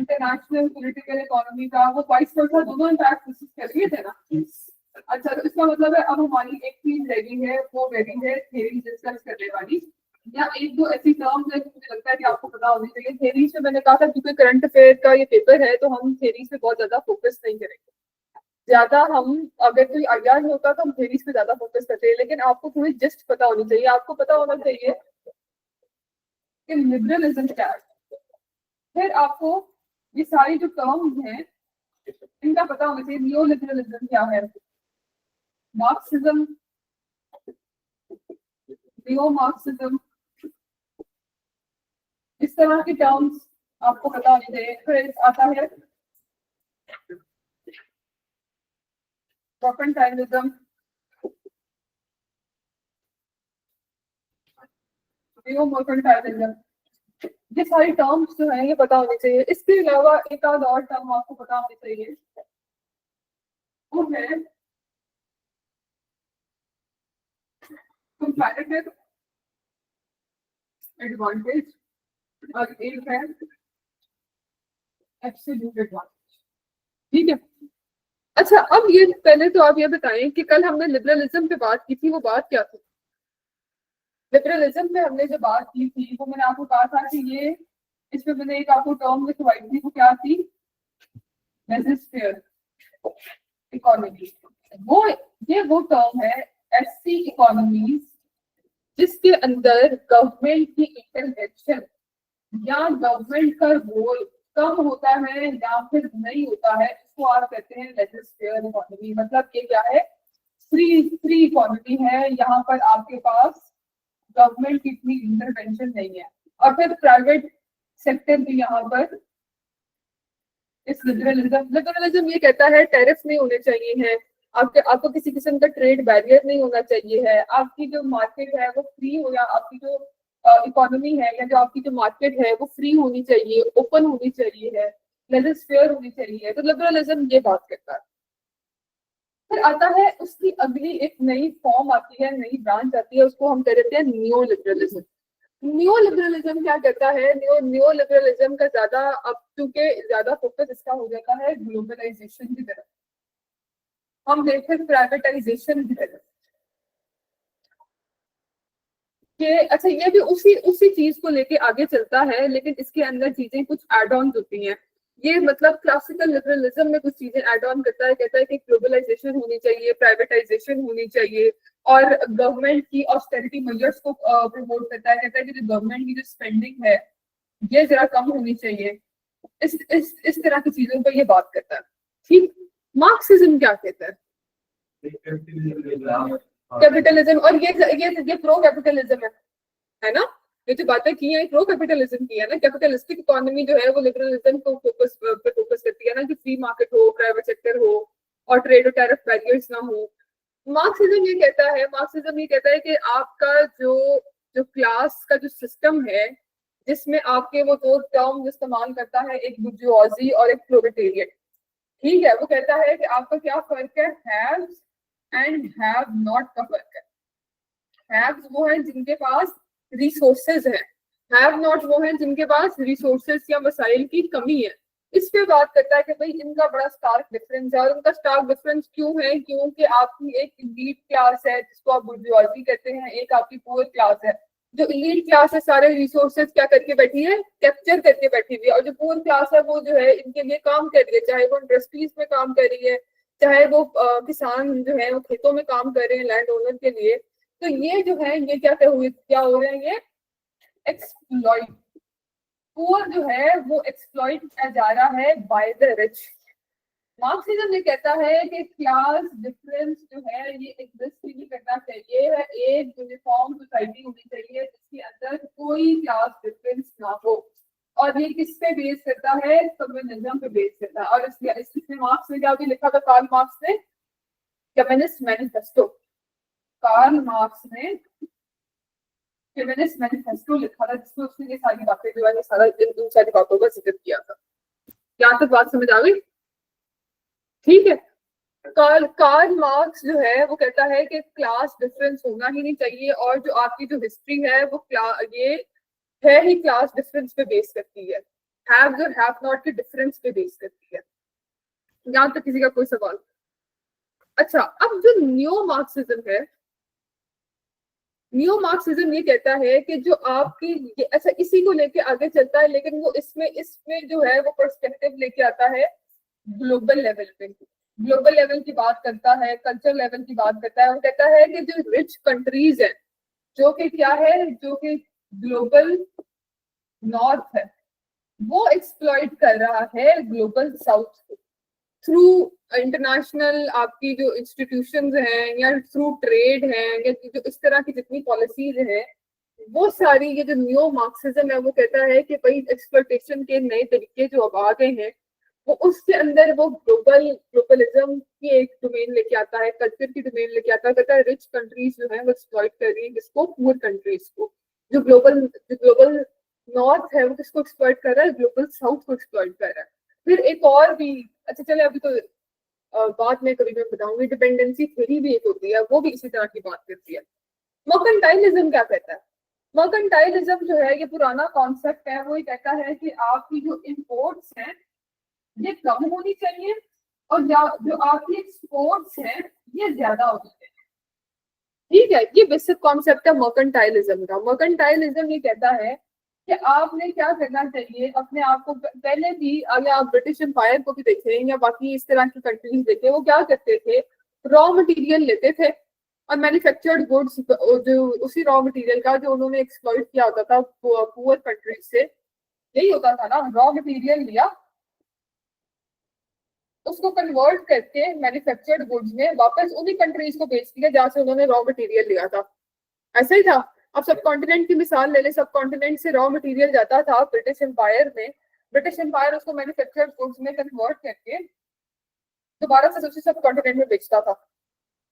International political economy का वो vice versa दोनों इम्पैक्ट डिस्कस कर लिए थे ना। अच्छा, तो इसका मतलब है अब हमारी एक चीज रेडी है, वो रेडी है थ्योरी डिस्कस करने वाली, या एक दो ऐसी टर्म्स है मुझे लगता है कि आपको पता होनी चाहिए। थ्योरीज में मैंने कहा था क्योंकि करंट अफेयर का ये पेपर है तो हम थ्योरीज पे बहुत ज्यादा फोकस नहीं करेंगे। ज्यादा हम अगर कोई आइडिया नहीं होता तो हम थ्योरीज पे ज्यादा फोकस करते हैं, लेकिन आपको थोड़ी जस्ट पता होनी चाहिए। आपको पता होना चाहिए कि लिबरलिज्म क्या है, फिर आपको ये सारी जो टर्म्स हैं इनका पता होना चाहिए। नियो लिबरलिज्म क्या है, मार्क्सिज्म, नियो मार्क्सिज्म, इस तरह के टर्म्स आपको पता होने चाहिए। फिर आता है मर्केंटाइलिज्म, नियो मर्केंटाइलिज्म, ये सारी टर्म्स जो है ये पता होनी चाहिए। इसके अलावा एक आध और टर्म आपको पता होनी चाहिए, वो है कंपैरेटिव एडवांटेज और एक है एब्सोल्यूट एडवांटेज। ठीक है। अच्छा, अब ये पहले तो आप ये बताएं कि कल हमने लिबरलिज्म पे बात की थी, वो बात क्या थी? लिबरलिज्म में हमने जो बात की थी वो मैंने आपको कहा था कि ये, इसमें मैंने एक आपको टर्म लिखवाई थी, वो क्या थी? Legislative economy. वो टर्म है ऐसी इकोनॉमीज जिसके अंदर गवर्नमेंट की इंटरवेंशन या गवर्नमेंट का रोल कम होता है या फिर नहीं होता है, इसको आप कहते हैं लेजिस्लेटिव इकोनॉमी। मतलब ये क्या है? फ्री इकोनॉमी है, यहाँ पर आपके पास गवर्नमेंट की इतनी इंटरवेंशन नहीं है। और फिर प्राइवेट सेक्टर भी यहाँ पर इस लिबरलिज्म ये कहता है टैरिफ नहीं होने चाहिए है, आपको किसी किस्म का ट्रेड बैरियर नहीं होना चाहिए है, आपकी जो मार्केट है वो फ्री हो, या आपकी जो इकोनॉमी है या जो आपकी जो मार्केट है वो फ्री होनी चाहिए, ओपन होनी चाहिए है, लेजिस्लेटिव होनी चाहिए। तो लिबरलिज्म ये बात करता है। फिर आता है उसकी अगली एक नई फॉर्म आती है, नई ब्रांच आती है, उसको हम कहते हैं नियो लिबरलिज्म। न्यू लिबरलिज्म क्या कहता है? न्यू लिबरलिज्म का ज्यादा अब चूंकि ज्यादा फोकस इसका हो जाता है ग्लोबलाइजेशन की तरफ, हम देखते हैं प्राइवेटाइजेशन की तरफ कि अच्छा ये भी उसी चीज को लेके आगे चलता है, लेकिन इसके अंदर चीजें कुछ एड ऑन होती हैं। ये मतलब क्लासिकल लिबरलिज्म में कुछ चीजें एड ऑन करता है, कहता है कि ग्लोबलाइजेशन होनी चाहिए, प्राइवेटाइजेशन होनी चाहिए, और गवर्नमेंट की ऑस्टेरिटी मेजर्स को प्रमोट करता है। कहता है कि जो गवर्नमेंट की जो स्पेंडिंग है ये जरा कम होनी चाहिए। इस तरह की चीजों पर ये बात करता है। ठीक। मार्क्सिज्म क्या कहता है? कैपिटलिज्म, और ये प्रो कैपिटलिज्म है ना? ये जो बातें की है प्रो कैपिटलिज्म की है ना। कैपिटलिस्टिक इकोनॉमी जो है वो लिबरलिज्म को फोकस करती है ना, कि फ्री मार्केट हो, प्राइवेट सेक्टर हो, और ट्रेड और टैरिफ बैरियर्स ना हो। मार्क्सिज्म ये कहता है कि आपका जो क्लास का जो सिस्टम है, जिसमें आपके वो दो टर्म इस्तेमाल करता है, एक बुर्जुआजी और एक प्रोलेटेरिएट। ठीक है। वो कहता है कि आपका क्या फर्क है? हैव्स एंड हैव नॉट का फर्क है। हैव्स वो है जिनके पास रिसोर्सेज है, हैव नॉट वो है जिनके पास रिसोर्सेज या वसाइल की कमी है। इस पे बात करता है कि भाई इनका बड़ा स्टार्क डिफरेंस है। और उनका स्टार्क डिफरेंस क्यों है? क्योंकि आपकी एक इलीट क्लास है जिसको आप बुर्जुआजी कहते हैं, एक आपकी पुअर क्लास है। जो इलीट क्लास है सारे रिसोर्सेज क्या करके बैठी है? कैप्चर करके बैठी हुई है। और जो पुअर क्लास है वो जो है इनके लिए काम कर रही है, चाहे वो इंडस्ट्रीज में काम कर रही है, चाहे वो किसान जो है वो खेतों में काम कर रहे हैं लैंड ओनर के लिए। तो ये जो है ये क्या हो रहे हैं? ये एक्सप्लॉइट, पुअर जो है वो एक्सप्लॉइट किया जा रहा है बाय द रिच। मार्क्सिज्म ये कहता है कि क्लास डिफरेंस जो है ये एग्जिस्ट नहीं करना चाहिए, एक यूनिफॉर्म सोसाइटी होनी चाहिए जिसके अंदर कोई क्लास डिफरेंस ना हो। और ये किस पे बेस करता है? कम्युनिज्म पे बेस करता है। और इसमें मार्क्स ने क्या भी लिखा था? कार्ल मार्क्स ने कम्युनिस्ट मैनिफेस्टो, कार्ल मार्क्स ने कम्युनिस्ट मैनिफेस्टो लिखा था, जिसमें उसने ये सारी बातें जो है ये सारा इन सारी बातों का जिक्र किया था। यहाँ तक बात समझ आ गई? ठीक है। कार्ल मार्क्स जो है वो कहता है कि क्लास डिफरेंस होना ही नहीं चाहिए, और जो आपकी जो हिस्ट्री है वो ये है ही क्लास डिफरेंस पे बेस करती है। हैव और हैव नॉट के डिफरेंस पे बेस करती है। यहाँ तक किसी का कोई सवाल? अच्छा, अब जो न्यो मार्क्सिज्म है, न्यो मार्क्सिज्म ये कहता है कि जो आपकी अच्छा इसी को लेके आगे चलता है, लेकिन वो इसमें जो है वो पर्सपेक्टिव लेके आता है ग्लोबल लेवल पे, ग्लोबल लेवल की बात करता है, कल्चर लेवल की बात करता है। वो कहता है कि जो रिच कंट्रीज है, जो कि क्या है, जो कि ग्लोबल नॉर्थ है, वो एक्सप्लॉइट कर रहा है ग्लोबल साउथ को थ्रू इंटरनेशनल आपकी जो इंस्टीट्यूशंस हैं या थ्रू ट्रेड है या जो इस तरह की जितनी पॉलिसीज हैं, वो सारी ये जो न्यो मार्क्सिज्म है वो कहता है कि भाई एक्सप्लॉइटेशन के नए तरीके जो अब आ गए हैं, वो उसके अंदर वो ग्लोबलिज्म की एक डोमेन लेके आता है, कल्चर की डोमेन लेके आता है। कहता है रिच कंट्रीज जो है वो एक्सप्लॉइट कर रही है किसको, पुअर कंट्रीज को। जो ग्लोबल नॉर्थ है वो किसको एक्सप्लॉइट कर रहा है, ग्लोबल साउथ को एक्सप्लॉइट कर रहा है। फिर एक और भी, अच्छा चले अभी तो बाद में कभी मैं बताऊंगी, डिपेंडेंसी थ्योरी भी एक होती है, वो भी इसी तरह की बात करती है। मर्केंटाइलिज्म क्या कहता है? मर्केंटाइलिज्म जो है ये पुराना कॉन्सेप्ट है, वो ये कहता है कि आपकी जो इंपोर्ट्स हैं ये कम होनी चाहिए और जो आपकी एक्सपोर्ट्स हैं ये ज्यादा होनी चाहिए। ठीक है, ये बेसिक कॉन्सेप्ट है मर्केंटाइलिज्म का। मर्केंटाइलिज्म ये कहता है कि आपने क्या करना चाहिए, अपने आप को पहले भी, अगर आप ब्रिटिश एम्पायर को भी देखें या बाकी इस तरह की कंट्रीज देखें, वो क्या करते थे, रॉ मटेरियल लेते थे और मैन्युफैक्चर्ड गुड्स, जो उसी रॉ मटेरियल का जो उन्होंने एक्सप्लॉइट किया होता था पुअर कंट्रीज से, यही होता था ना, रॉ मटेरियल लिया, उसको कन्वर्ट करके मैन्युफैक्चर्ड गुड्स में वापस उन्हीं कंट्रीज को बेच दिया जहां से उन्होंने रॉ मटेरियल लिया था। ऐसा ही था। अब सब कॉन्टिनेंट की मिसाल ले ले, सब कॉन्टिनेंट से रॉ मटेरियल जाता था ब्रिटिश एम्पायर में, ब्रिटिश एम्पायर उसको मैन्युफैक्चर्ड गुड्स में कन्वर्ट करके दोबारा से दूसरे सब कॉन्टिनेंट में बेचता था।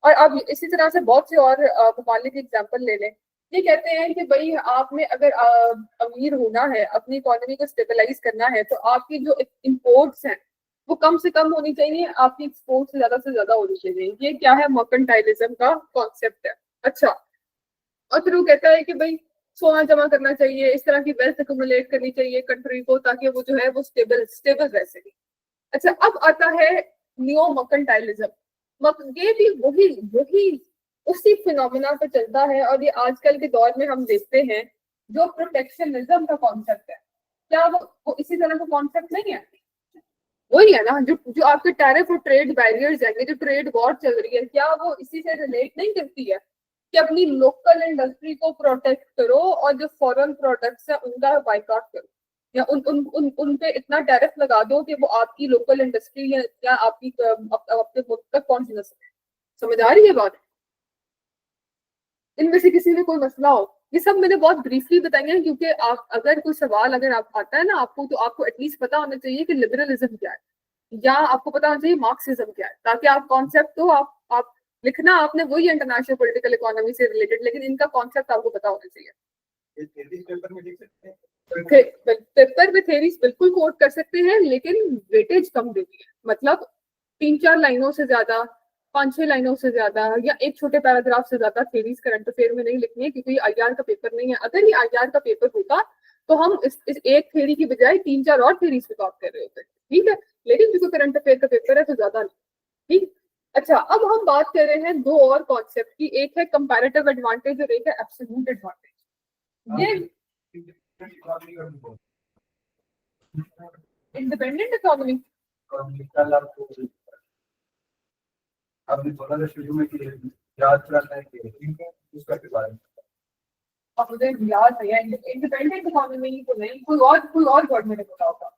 और अब इसी तरह से बहुत से और ममालिक एग्जाम्पल ले लें। ये कहते हैं कि भाई आपने अगर अमीर होना है, अपनी इकोनॉमी को स्टेबलाइज करना है, तो आपकी जो इम्पोर्ट्स हैं वो कम से कम होनी चाहिए, आपकी एक्सपोर्ट से ज्यादा होनी चाहिए। ये क्या है, मर्केंटाइलिज्म का कॉन्सेप्ट है। अच्छा, और फिर वो कहता है कि भाई सोना जमा करना चाहिए, इस तरह की वेल्थ एक्युमुलेट करनी चाहिए कंट्री को, ताकि वो जो है वो स्टेबल रह सके। अच्छा, अब आता है नियो मर्केंटाइलिज्म। ये भी वही उसी फिनोमिना पे चलता है, और ये आजकल के दौर में हम देखते हैं जो प्रोटेक्शनिज्म का कॉन्सेप्ट है। क्या वो इसी तरह का कॉन्सेप्ट नहीं है? वही है ना, जो आपके टैरिफ और ट्रेड बैरियर्स है, जो ट्रेड वॉर चल रही है, क्या वो इसी से रिलेट नहीं करती है कि अपनी लोकल इंडस्ट्री को प्रोटेक्ट करो और जो फॉरेन प्रोडक्ट्स है उनका बाइकआउट करो, या उन पे इतना टैरिफ लगा दो कि वो आपकी लोकल इंडस्ट्री या आपकी आपके मुल्क तक पहुंच न सके। समझ आ रही है बात? इनमें से किसी में कोई मसला हो, ये सब मैंने बहुत ब्रीफली बताई है, क्योंकि आप अगर कोई सवाल अगर आप आता है ना आपको, तो आपको एटलीस्ट पता होना चाहिए कि लिबरलिज्म क्या है, या आपको पता होना चाहिए मार्क्सिज्म क्या है, ताकि आप कॉन्सेप्ट तो आप लिखना आपने वही इंटरनेशनल पॉलिटिकल इकोनॉमी से रिलेटेड, लेकिन इनका कॉन्सेप्ट आपको पता होना चाहिए। पेपर में थेरीज बिल्कुल कोट कर सकते हैं, लेकिन वेटेज कम देती है। मतलब 3-4 लाइनों से ज्यादा, 5-6 लाइनों से ज्यादा, या एक छोटे पैराग्राफ से ज्यादा थेरीज करंट अफेयर में नहीं लिखनी है, क्योंकि आईआर का पेपर नहीं है। अगर ये आईआर का पेपर होता तो हम इस एक थेरी की बजाय 3-4 और थेरीज पे बात कर रहे होते। ठीक है, लेकिन क्योंकि करंट अफेयर का पेपर है तो ज्यादा नहीं। ठीक, अच्छा, अब हम बात कर रहे हैं दो और कॉन्सेप्ट की। एक है कंपैरेटिव एडवांटेज और एक है एब्सोल्यूट एडवांटेज। ये इंडिपेंडेंट इकोनॉमी आपने बोला था शुरू में कि याद करना है कि उसका के बारे में, अब मुझे याद नहीं है। इंडिपेंडेंट इकोनॉमी को नहीं, कोई और वर्ड मैंने बोला होगा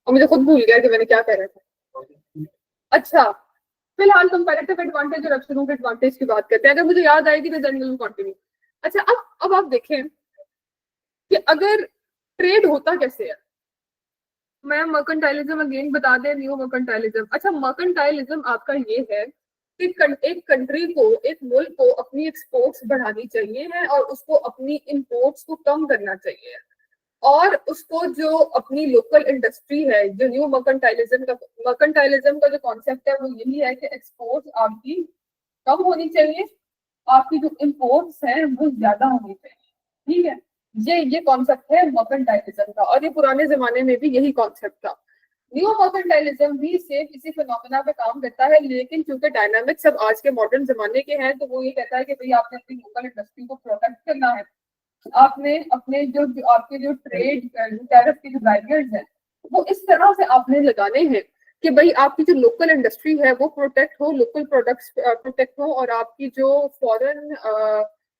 और मुझे खुद भूल गया कि मैंने क्या कह रहा था। अच्छा, फिलहाल कंपैरेटिव एडवांटेज और एब्सोल्यूट एडवांटेज की बात करते हैं। अगर मुझे याद आएगी तो देन विल कंटिन्यू। अच्छा, अब आप देखें कि अगर ट्रेड होता कैसे है। मैं मर्केंटाइलिज्म अगेन बता दें, न्यू मर्केंटाइलिज्म। अच्छा, मर्केंटाइलिज्म आपका ये है कि एक कंट्री को, एक मुल्क को अपनी एक्सपोर्ट्स बढ़ानी चाहिए है और उसको अपनी इंपोर्ट्स को कम करना चाहिए, और उसको जो अपनी लोकल इंडस्ट्री है, जो न्यू मर्केंटाइलिज्म का जो कॉन्सेप्ट है वो यही है कि एक्सपोर्ट्स आपकी कम होनी चाहिए, आपकी जो इंपोर्ट्स हैं वो ज्यादा होनी चाहिए। ठीक है, ये कॉन्सेप्ट है मर्केंटाइलिज्म का, और ये पुराने जमाने में भी यही कॉन्सेप्ट था। न्यू मर्केंटाइलिज्म भी सेम इसी फिनोमेना पे काम करता है, लेकिन क्योंकि डायनामिक्स अब आज के मॉडर्न जमाने के हैं, तो वो ये कहता है कि भाई आपने अपनी लोकल इंडस्ट्री को प्रोटेक्ट करना है, आपने अपने जो आपके जो ट्रेड टैरिफ के जो बैरियर्स हैं वो इस तरह से आपने लगाने हैं कि भाई आपकी जो लोकल इंडस्ट्री है वो प्रोटेक्ट हो, लोकल प्रोडक्ट्स प्रोटेक्ट हो, और आपकी जो फॉरेन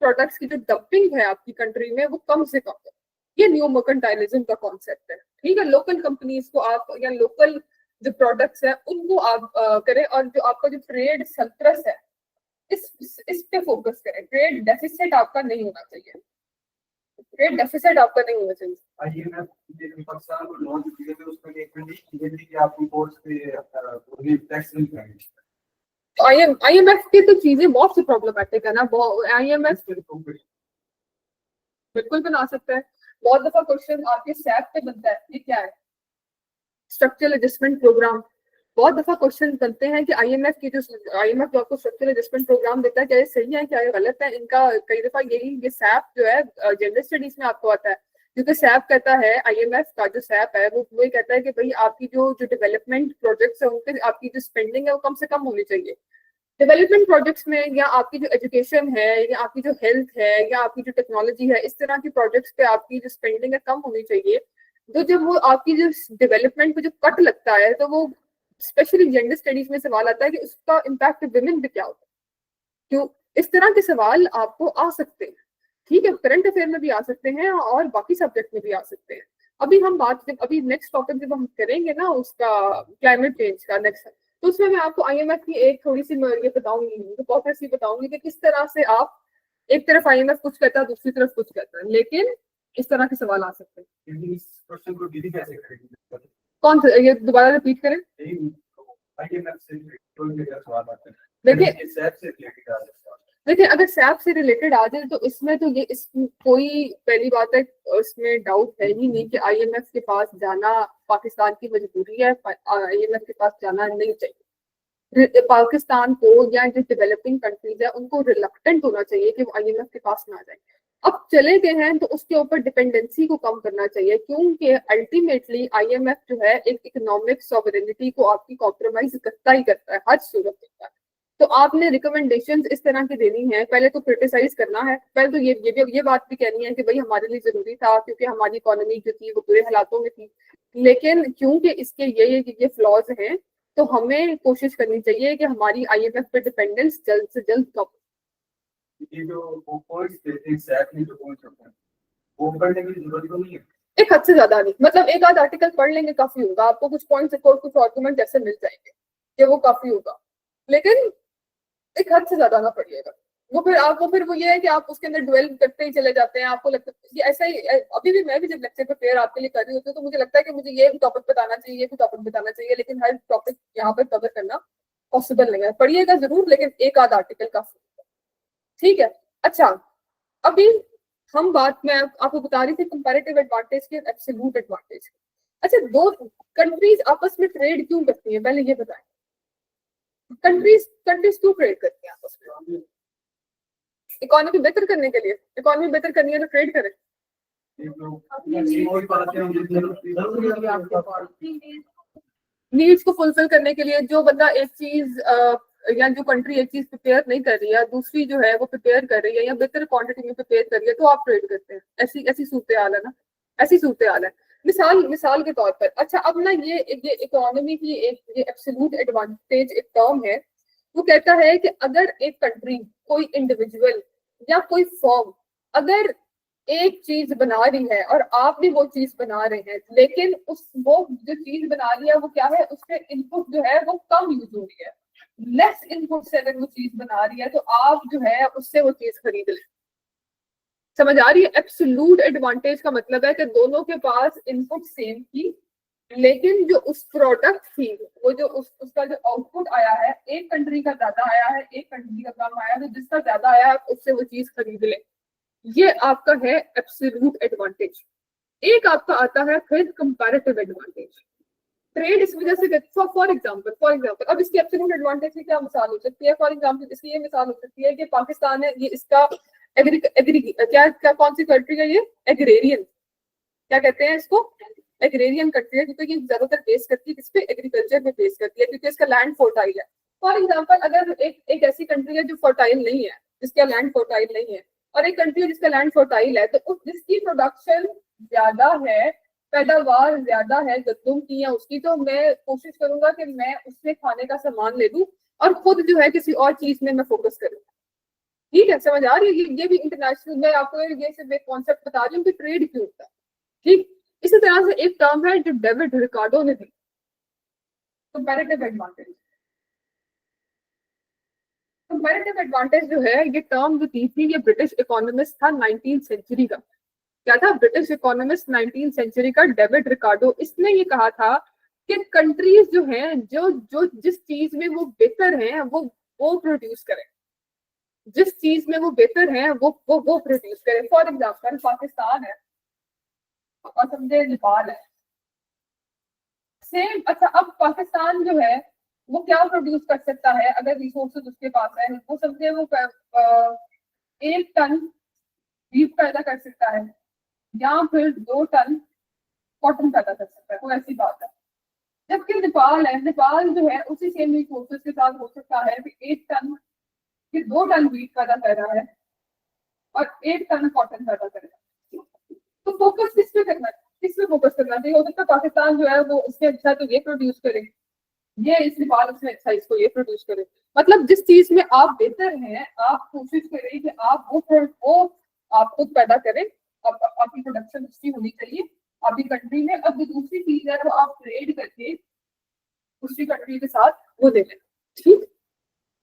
प्रोडक्ट्स की जो डंपिंग है आपकी कंट्री में वो कम से कम हो। ये न्यू मर्केंटाइलिज्म का कॉन्सेप्ट है। ठीक है, लोकल कंपनीज को आप या लोकल जो प्रोडक्ट्स है उनको आप करें, और जो आपका जो ट्रेड सरप्लस है इस पे फोकस करें। ट्रेड डेफिसिट आपका नहीं होना चाहिए, ट्रेड डेफिसिट आपका नहीं होना चाहिए। पाकिस्तान को लोन दिए थे उसमें एक कंडीशन ये थी कि आप इंपोर्ट्स पे टैक्स नहीं करेंगे। आईएमएफ की तो चीजें बहुत सी प्रॉब्लमेटिक है ना। आईएमएफ बिल्कुल बना सकता है। बहुत दफा क्वेश्चन आपके सैप पे बनता है, ये क्या है, स्ट्रक्चरल एडजस्टमेंट प्रोग्राम। बहुत दफा क्वेश्चन बनते हैं कि आईएमएफ जो आपको स्ट्रक्चरल एडजस्टमेंट प्रोग्राम देता है, क्या ये सही है, क्या ये गलत है। इनका कई दफा ये सैप जो है जनरल स्टडीज में आपको आता है, क्योंकि सैप कहता है, आईएमएफ का जो सैप है वो ये कहता है कि भाई आपकी जो डेवलपमेंट प्रोजेक्ट्स है उनके आपकी जो स्पेंडिंग है वो कम से कम होनी चाहिए। डेवलपमेंट प्रोजेक्ट्स में, या आपकी जो एजुकेशन है, या आपकी जो हेल्थ है, या आपकी जो टेक्नोलॉजी है, इस तरह की प्रोजेक्ट्स पे आपकी जो स्पेंडिंग है कम होनी चाहिए। तो जब वो आपकी जो डेवलपमेंट पे जो कट लगता है, तो वो स्पेशली जेंडर स्टडीज में सवाल आता है कि उसका इम्पैक्ट विमेन पे क्या होता है। क्यों, इस तरह के सवाल आपको आ सकते हैं। ठीक है, करंट अफेयर में भी आ सकते हैं और बाकी सब्जेक्ट में भी आ सकते हैं। अभी नेक्स्ट टॉपिक जब हम करेंगे ना उसका क्लाइमेट चेंज का नेक्स्ट, तो उसमें मैं आपको आईएमएफ की एक थोड़ी सी ये बताऊंगी, हिपोक्रेसी बताऊंगी कि किस तरह से आप एक तरफ आईएमएफ कुछ कहता है, दूसरी तरफ कुछ कहता है, लेकिन इस तरह के सवाल आ सकते हैं। इस क्वेश्चन को डीली कैसे करेंगे? कौन सा, ये दोबारा रिपीट करें। देखिए अगर सैप से रिलेटेड आ जाए तो इसमें तो ये कोई पहली बात है, इसमें डाउट है ही नहीं कि आईएमएफ के पास जाना पाकिस्तान की मजबूरी है, आईएमएफ के पास जाना नहीं चाहिए। पाकिस्तान को या जो डेवलपिंग कंट्रीज है उनको रिलक्टेंट होना चाहिए कि वो आईएमएफ के पास ना जाए। अब चले गए हैं तो उसके ऊपर डिपेंडेंसी को कम करना चाहिए, क्योंकि अल्टीमेटली आईएमएफ जो है एक इकोनॉमिक सॉवरेनिटी को आपकी कॉम्प्रोमाइज करता ही करता है हर सूरत में। तो आपने रिकमेंडेशंस इस तरह की देनी है, पहले तो क्रिटिसाइज करना है, पहले तो ये बात भी कहनी है कि भाई हमारे लिए जरूरी था क्योंकि हमारी इकोनॉमी जो थी वो बुरे हालातों में थी, लेकिन क्योंकि इसके ये फ्लॉज हैं तो हमें कोशिश करनी चाहिए कि हमारी आईएमएफ पे डिपेंडेंस जल्द से जल्द कम। ये जो पॉइंट्स देते हैं सैप में जो पॉइंट्स होते हैं वो पढ़ने की जरूरत नहीं है, एक हद से ज्यादा नहीं, मतलब एक आध आर्टिकल पढ़ लेंगे काफी होगा, आपको कुछ पॉइंट्स और कुछ आर्गुमेंट ऐसे मिल जाएंगे कि वो काफी होगा, लेकिन एक हद से ज्यादा ना पढ़िएगा। फिर वो ये है कि आप उसके अंदर ड्वेल करते ही चले जाते हैं, आपको लगता है ये ऐसा ही। अभी भी मैं भी जब लेक्चर प्रिपेयर आपके लिए कर रही होती हूँ तो मुझे लगता है कि मुझे ये टॉपिक बताना चाहिए, ये टॉपिक बताना चाहिए, लेकिन हर टॉपिक यहाँ पर कवर करना पॉसिबल नहीं है। पढ़िएगा जरूर, लेकिन एक आध आर्टिकल काफी। ठीक है, अच्छा अभी हम बात में आपको बता रही थी कंपैरेटिव एडवांटेज के एब्सोल्यूट एडवांटेज। अच्छा, दो कंट्रीज आपस में ट्रेड क्यों करती है, पहले ये बताएं। कंट्रीज क्यों ट्रेड करती है आपस में? इकोनॉमी बेहतर करने के लिए। इकोनॉमी बेहतर करनी है तो ट्रेड करें। नीड्स को फुलफिल करने के लिए जो बंदा एक चीज या जो कंट्री एक चीज प्रिपेयर नहीं कर रही है, दूसरी जो है वो प्रिपेयर कर रही है या बेहतर क्वांटिटी में प्रिपेयर कर रही है, तो आप ट्रेड करते हैं। ऐसी सूरत हाल है ना, ऐसी सूरत हाल है। मिसाल के तौर पर, अच्छा अब ना ये इकोनॉमी की ये एब्सोल्यूट एडवांटेज एक टर्म है, वो कहता है कि अगर एक कंट्री, कोई इंडिविजुअल या कोई फर्म अगर एक चीज बना रही है और आप भी वो चीज बना रहे हैं, लेकिन वो जो चीज बना रही है वो क्या है, उसके इनपुट जो है वो कम यूज हो रही है, लेस इनपुट से अगर वो चीज बना रही है तो आप जो है उससे वो चीज खरीद लें। समझ आ रही है? एब्सोल्यूट एडवांटेज का मतलब है कि दोनों के पास इनपुट सेम थी, लेकिन जो उस प्रोडक्ट थी, वो जो उसका जो आउटपुट आया है, एक कंट्री का ज्यादा आया है, एक कंट्री का कम आया है, तो जिसका ज्यादा आया है उससे वो चीज खरीद ले। ये आपका है एब्सोल्यूट एडवांटेज। एक आपका आता है फिर कंपैरेटिव एडवांटेज। ट्रेड इस वजह से, फॉर एग्जांपल अब इसकी एब्सोल्यूट एडवांटेज की क्या मिसाल हो सकती है? फॉर एग्जांपल इसकी ये मिसाल हो सकती है कि पाकिस्तान है, ये इसका एग्री एग्री क्या क्या कौन सी कंट्री है ये? एग्रेरियन, क्या कहते हैं इसको? एग्रेरियन कंट्री है, क्योंकि ये ज्यादातर बेस करती है किस पे? एग्रीकल्चर पे बेस करती है, क्योंकि इसका लैंड फर्टाइल है। फॉर एग्जाम्पल अगर एक ऐसी कंट्री है जो फर्टाइल नहीं है, जिसका लैंड फर्टाइल नहीं है, और एक कंट्री है जिसका लैंड फर्टाइल है, तो उस जिसकी प्रोडक्शन ज्यादा है, पैदावार ज्यादा है गंदम की या उसकी, तो मैं कोशिश करूंगा कि मैं उससे खाने का सामान ले लूं और खुद जो है किसी और चीज में मैं फोकस करूँ। ठीक है, समझ आ रही है? ये भी इंटरनेशनल, मैं आपको ये सिर्फ एक कॉन्सेप्ट बता रही हूँ कि ट्रेड क्यों होता है। ठीक, इसी तरह से एक टर्म है जो डेविड रिकार्डो ने दी, कंपैरेटिव एडवांटेज। कंपैरेटिव एडवांटेज जो है, ये टर्म जो दी थी, ये ब्रिटिश इकोनॉमिस्ट था 19th सेंचुरी का। क्या था? ब्रिटिश इकोनॉमिस्ट 19th सेंचुरी का डेविड रिकार्डो। इसने ये कहा था कि कंट्रीज जो हैं, जो जो जिस चीज में वो बेहतर हैं वो प्रोड्यूस करें, जिस चीज में वो बेहतर हैं वो प्रोड्यूस करें। फॉर एग्जाम्पल पाकिस्तान है और समझे नेपाल है, सेम। अच्छा, अब पाकिस्तान जो है वो क्या प्रोड्यूस कर सकता है अगर रिसोर्सेज उसके पास है? वो समझे वो 1 टन बीफ पैदा कर सकता है या फिर 2 टन कॉटन पैदा कर सकता है, कोई ऐसी बात है। जबकि नेपाल है, नेपाल जो है उसी सेम रिसोर्सेज के साथ हो सकता है कि 1 टन फिर 2 टन बीफ पैदा कर रहा है और 1 टन कॉटन पैदा करेगा। तो फोकस किस पे करना है? किस पे फोकस करना चाहिए? हो सकता है पाकिस्तान जो है वो इससे अच्छा तो ये प्रोड्यूस करे, ये इस नेपाल से अच्छा इसको ये प्रोड्यूस करे। मतलब जिस चीज में आप बेहतर हैं, आप कोशिश करें कि आप वो आप खुद पैदा करें। आपकी प्रोडक्शन अच्छी होनी चाहिए आपकी कंट्री में। अब जो दूसरी चीज है वो आप ट्रेड करके दूसरी कंट्री के साथ वो दे लें। ठीक।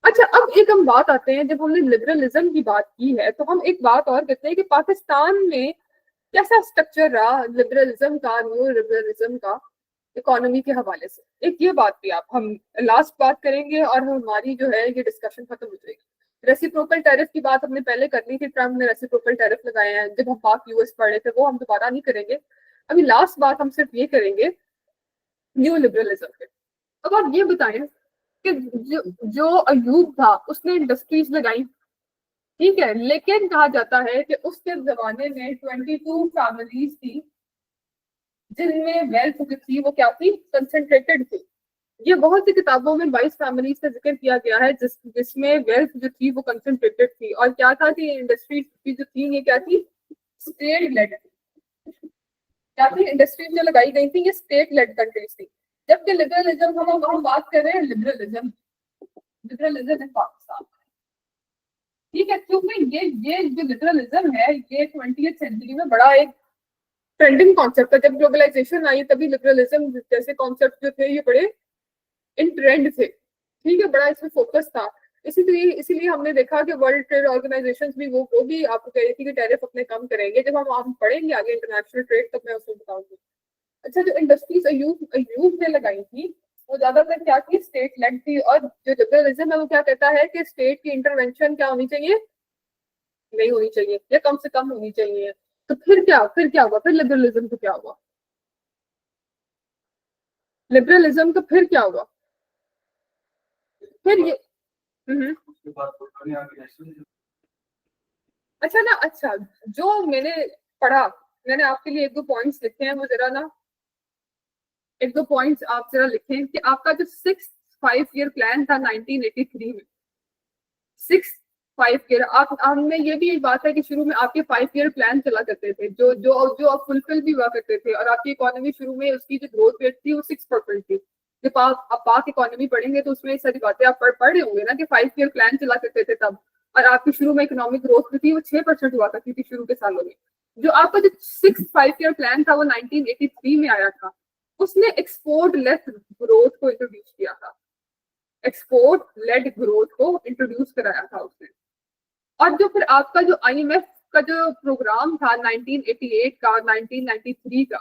अच्छा, अब एक हम बात आते हैं, जब हमने लिबरलिज्म की बात की है तो हम एक बात और कहते हैं कि पाकिस्तान में कैसा स्ट्रक्चर रहा लिबरलिज्म का, न्यू लिबरलिज्म का इकोनॉमी के हवाले से। एक ये बात भी आप हम लास्ट बात करेंगे और हमारी जो है ये डिस्कशन खत्म हो जाएगी। रेसिप्रोकल टैरिफ की बात हमने पहले करनी थी, ट्रम्प ने रेसिप्रोकल टैरिफ लगाए हैं जब हम पाक यूएस पढ़ रहे थे, वो हम दोबारा नहीं करेंगे। अभी लास्ट बात हम सिर्फ ये करेंगे न्यू लिबरलिज्म पे। अब आप ये बताएं कि जो अयूब था उसने इंडस्ट्रीज लगाई, ठीक है, लेकिन कहा जाता है कि उसके जमाने में 22 फैमिलीज थी जिनमें वेल्थ जो थी वो क्या थी? कंसंट्रेटेड थी। ये बहुत सी किताबों में 22 फैमिलीज का जिक्र किया गया है जिसमें वेल्थ जो थी वो कंसंट्रेटेड थी। और क्या था कि इंडस्ट्रीज जो थी ये क्या थी? स्टेट लेड थी। क्या थी? इंडस्ट्रीज जो लगाई गई थी ये स्टेट लेड कंट्रीज थी। जबकि लिबरलिज्म हम बात कर रहे हैं लिबरलिज्म इन पाकिस्तान। ठीक है, क्योंकि ये जो लिबरलिज्म है ये 20th सेंचुरी में बड़ा एक ट्रेंडिंग कॉन्सेप्ट था। जब ग्लोबलाइजेशन आई तभी लिबरलिज्म जैसे कॉन्सेप्ट जो थे ये बड़े इन ट्रेंड थे। ठीक है, बड़ा इसमें फोकस था। इसीलिए हमने देखा कि वर्ल्ड ट्रेड ऑर्गेनाइजेशन भी वो भी आपको कह रही थी कि टैरिफ अपने कम करेंगे। जब हम पढ़ेंगे आगे इंटरनेशनल ट्रेड तब मैं उसमें बताऊंगी। अच्छा, जो इंडस्ट्रीज अयूब ने लगाई थी वो ज्यादातर क्या थी? स्टेट लेड थी। और जो लिबरलिज्म है वो क्या कहता है कि स्टेट की इंटरवेंशन क्या होनी चाहिए? नहीं होनी चाहिए या कम से कम होनी चाहिए। तो फिर क्या हुआ? फिर लिबरलिज्म को क्या हुआ? लिबरलिज्म का फिर क्या हुआ? फिर ये उसके बाद तो खाने आगे नेशनल। अच्छा ना, अच्छा, जो मैंने पढ़ा, मैंने आपके लिए 1-2 पॉइंट्स लिखे हैं, वो जरा ना 1-2 पॉइंट्स आप जरा लिखें कि आपका जो 6-5 ईयर प्लान था 1983 में, 6-5 ईयर, आप हमने ये भी एक बात है कि शुरू में आपके 5 ईयर प्लान चला करते थे जो जो जो आप फुलफिल भी हुआ करते थे। और आपकी इकोनॉमी शुरू में उसकी जो ग्रोथ रेट थी वो 6% थी। जब आप पाक इकोनॉमी पढ़ेंगे तो उसमें सारी बातें आप पढ़ रहे होंगे ना कि 5 ईयर प्लान चला करते थे तब। और आपकी शुरू में इकोनॉमिक ग्रोथ जो थी वो 6% हुआ करती थी शुरू के सालों में। जो आपका जो 6-5 ईयर प्लान था वो 1983 में आया था। उसने एक्सपोर्ट लेस ग्रोथ को इंट्रोड्यूस किया था, एक्सपोर्ट लेड ग्रोथ को इंट्रोड्यूस कराया था उसने। और जो फिर आपका जो आईएमएफ का जो प्रोग्राम था 1988 का और 1993 का,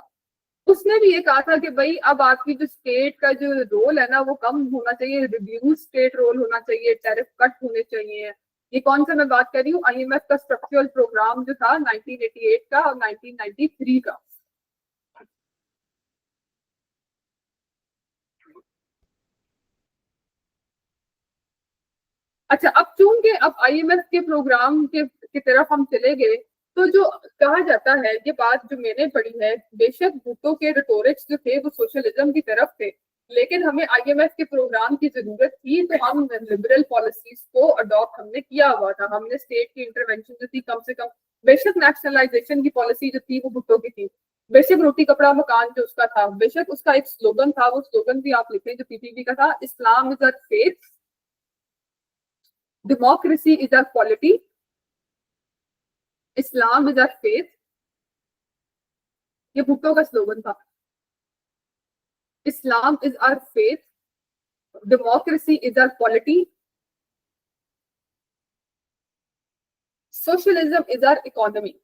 उसने भी ये कहा था कि भाई अब आपकी जो स्टेट का जो रोल है ना वो कम होना चाहिए, रिड्यूस स्टेट रोल होना चाहिए, टैरिफ कट होने चाहिए। ये कौन सा मैं बात कर रही हूँ? आईएमएफ का स्ट्रक्चरल प्रोग्राम जो था 1988 का और 1993 का। अच्छा, अब चूंकि अब आईएमएफ के प्रोग्राम के की तरफ हम चले गए तो जो कहा जाता है, ये बात जो मैंने पढ़ी है, बेशक भुट्टो के रिटोरिक्स जो थे वो सोशलिज्म की तरफ थे, लेकिन हमें आईएमएफ के प्रोग्राम की जरूरत थी, तो हम लिबरल पॉलिसीज को अडॉप्ट हमने किया हुआ था। हमने स्टेट की इंटरवेंशन जो थी कम से कम, बेशक नेशनलाइजेशन की पॉलिसी जो थी वो भुट्टो की थी, बेशक रोटी कपड़ा मकान जो उसका था, बेशक उसका एक स्लोगन था, वो स्लोगन भी आप लिखें जो पीपीपी का था, Islam is our faith, democracy is our quality, Islam is our faith, ये भुट्टो का स्लोगन था। Islam is our faith, democracy is our quality, socialism is our economy.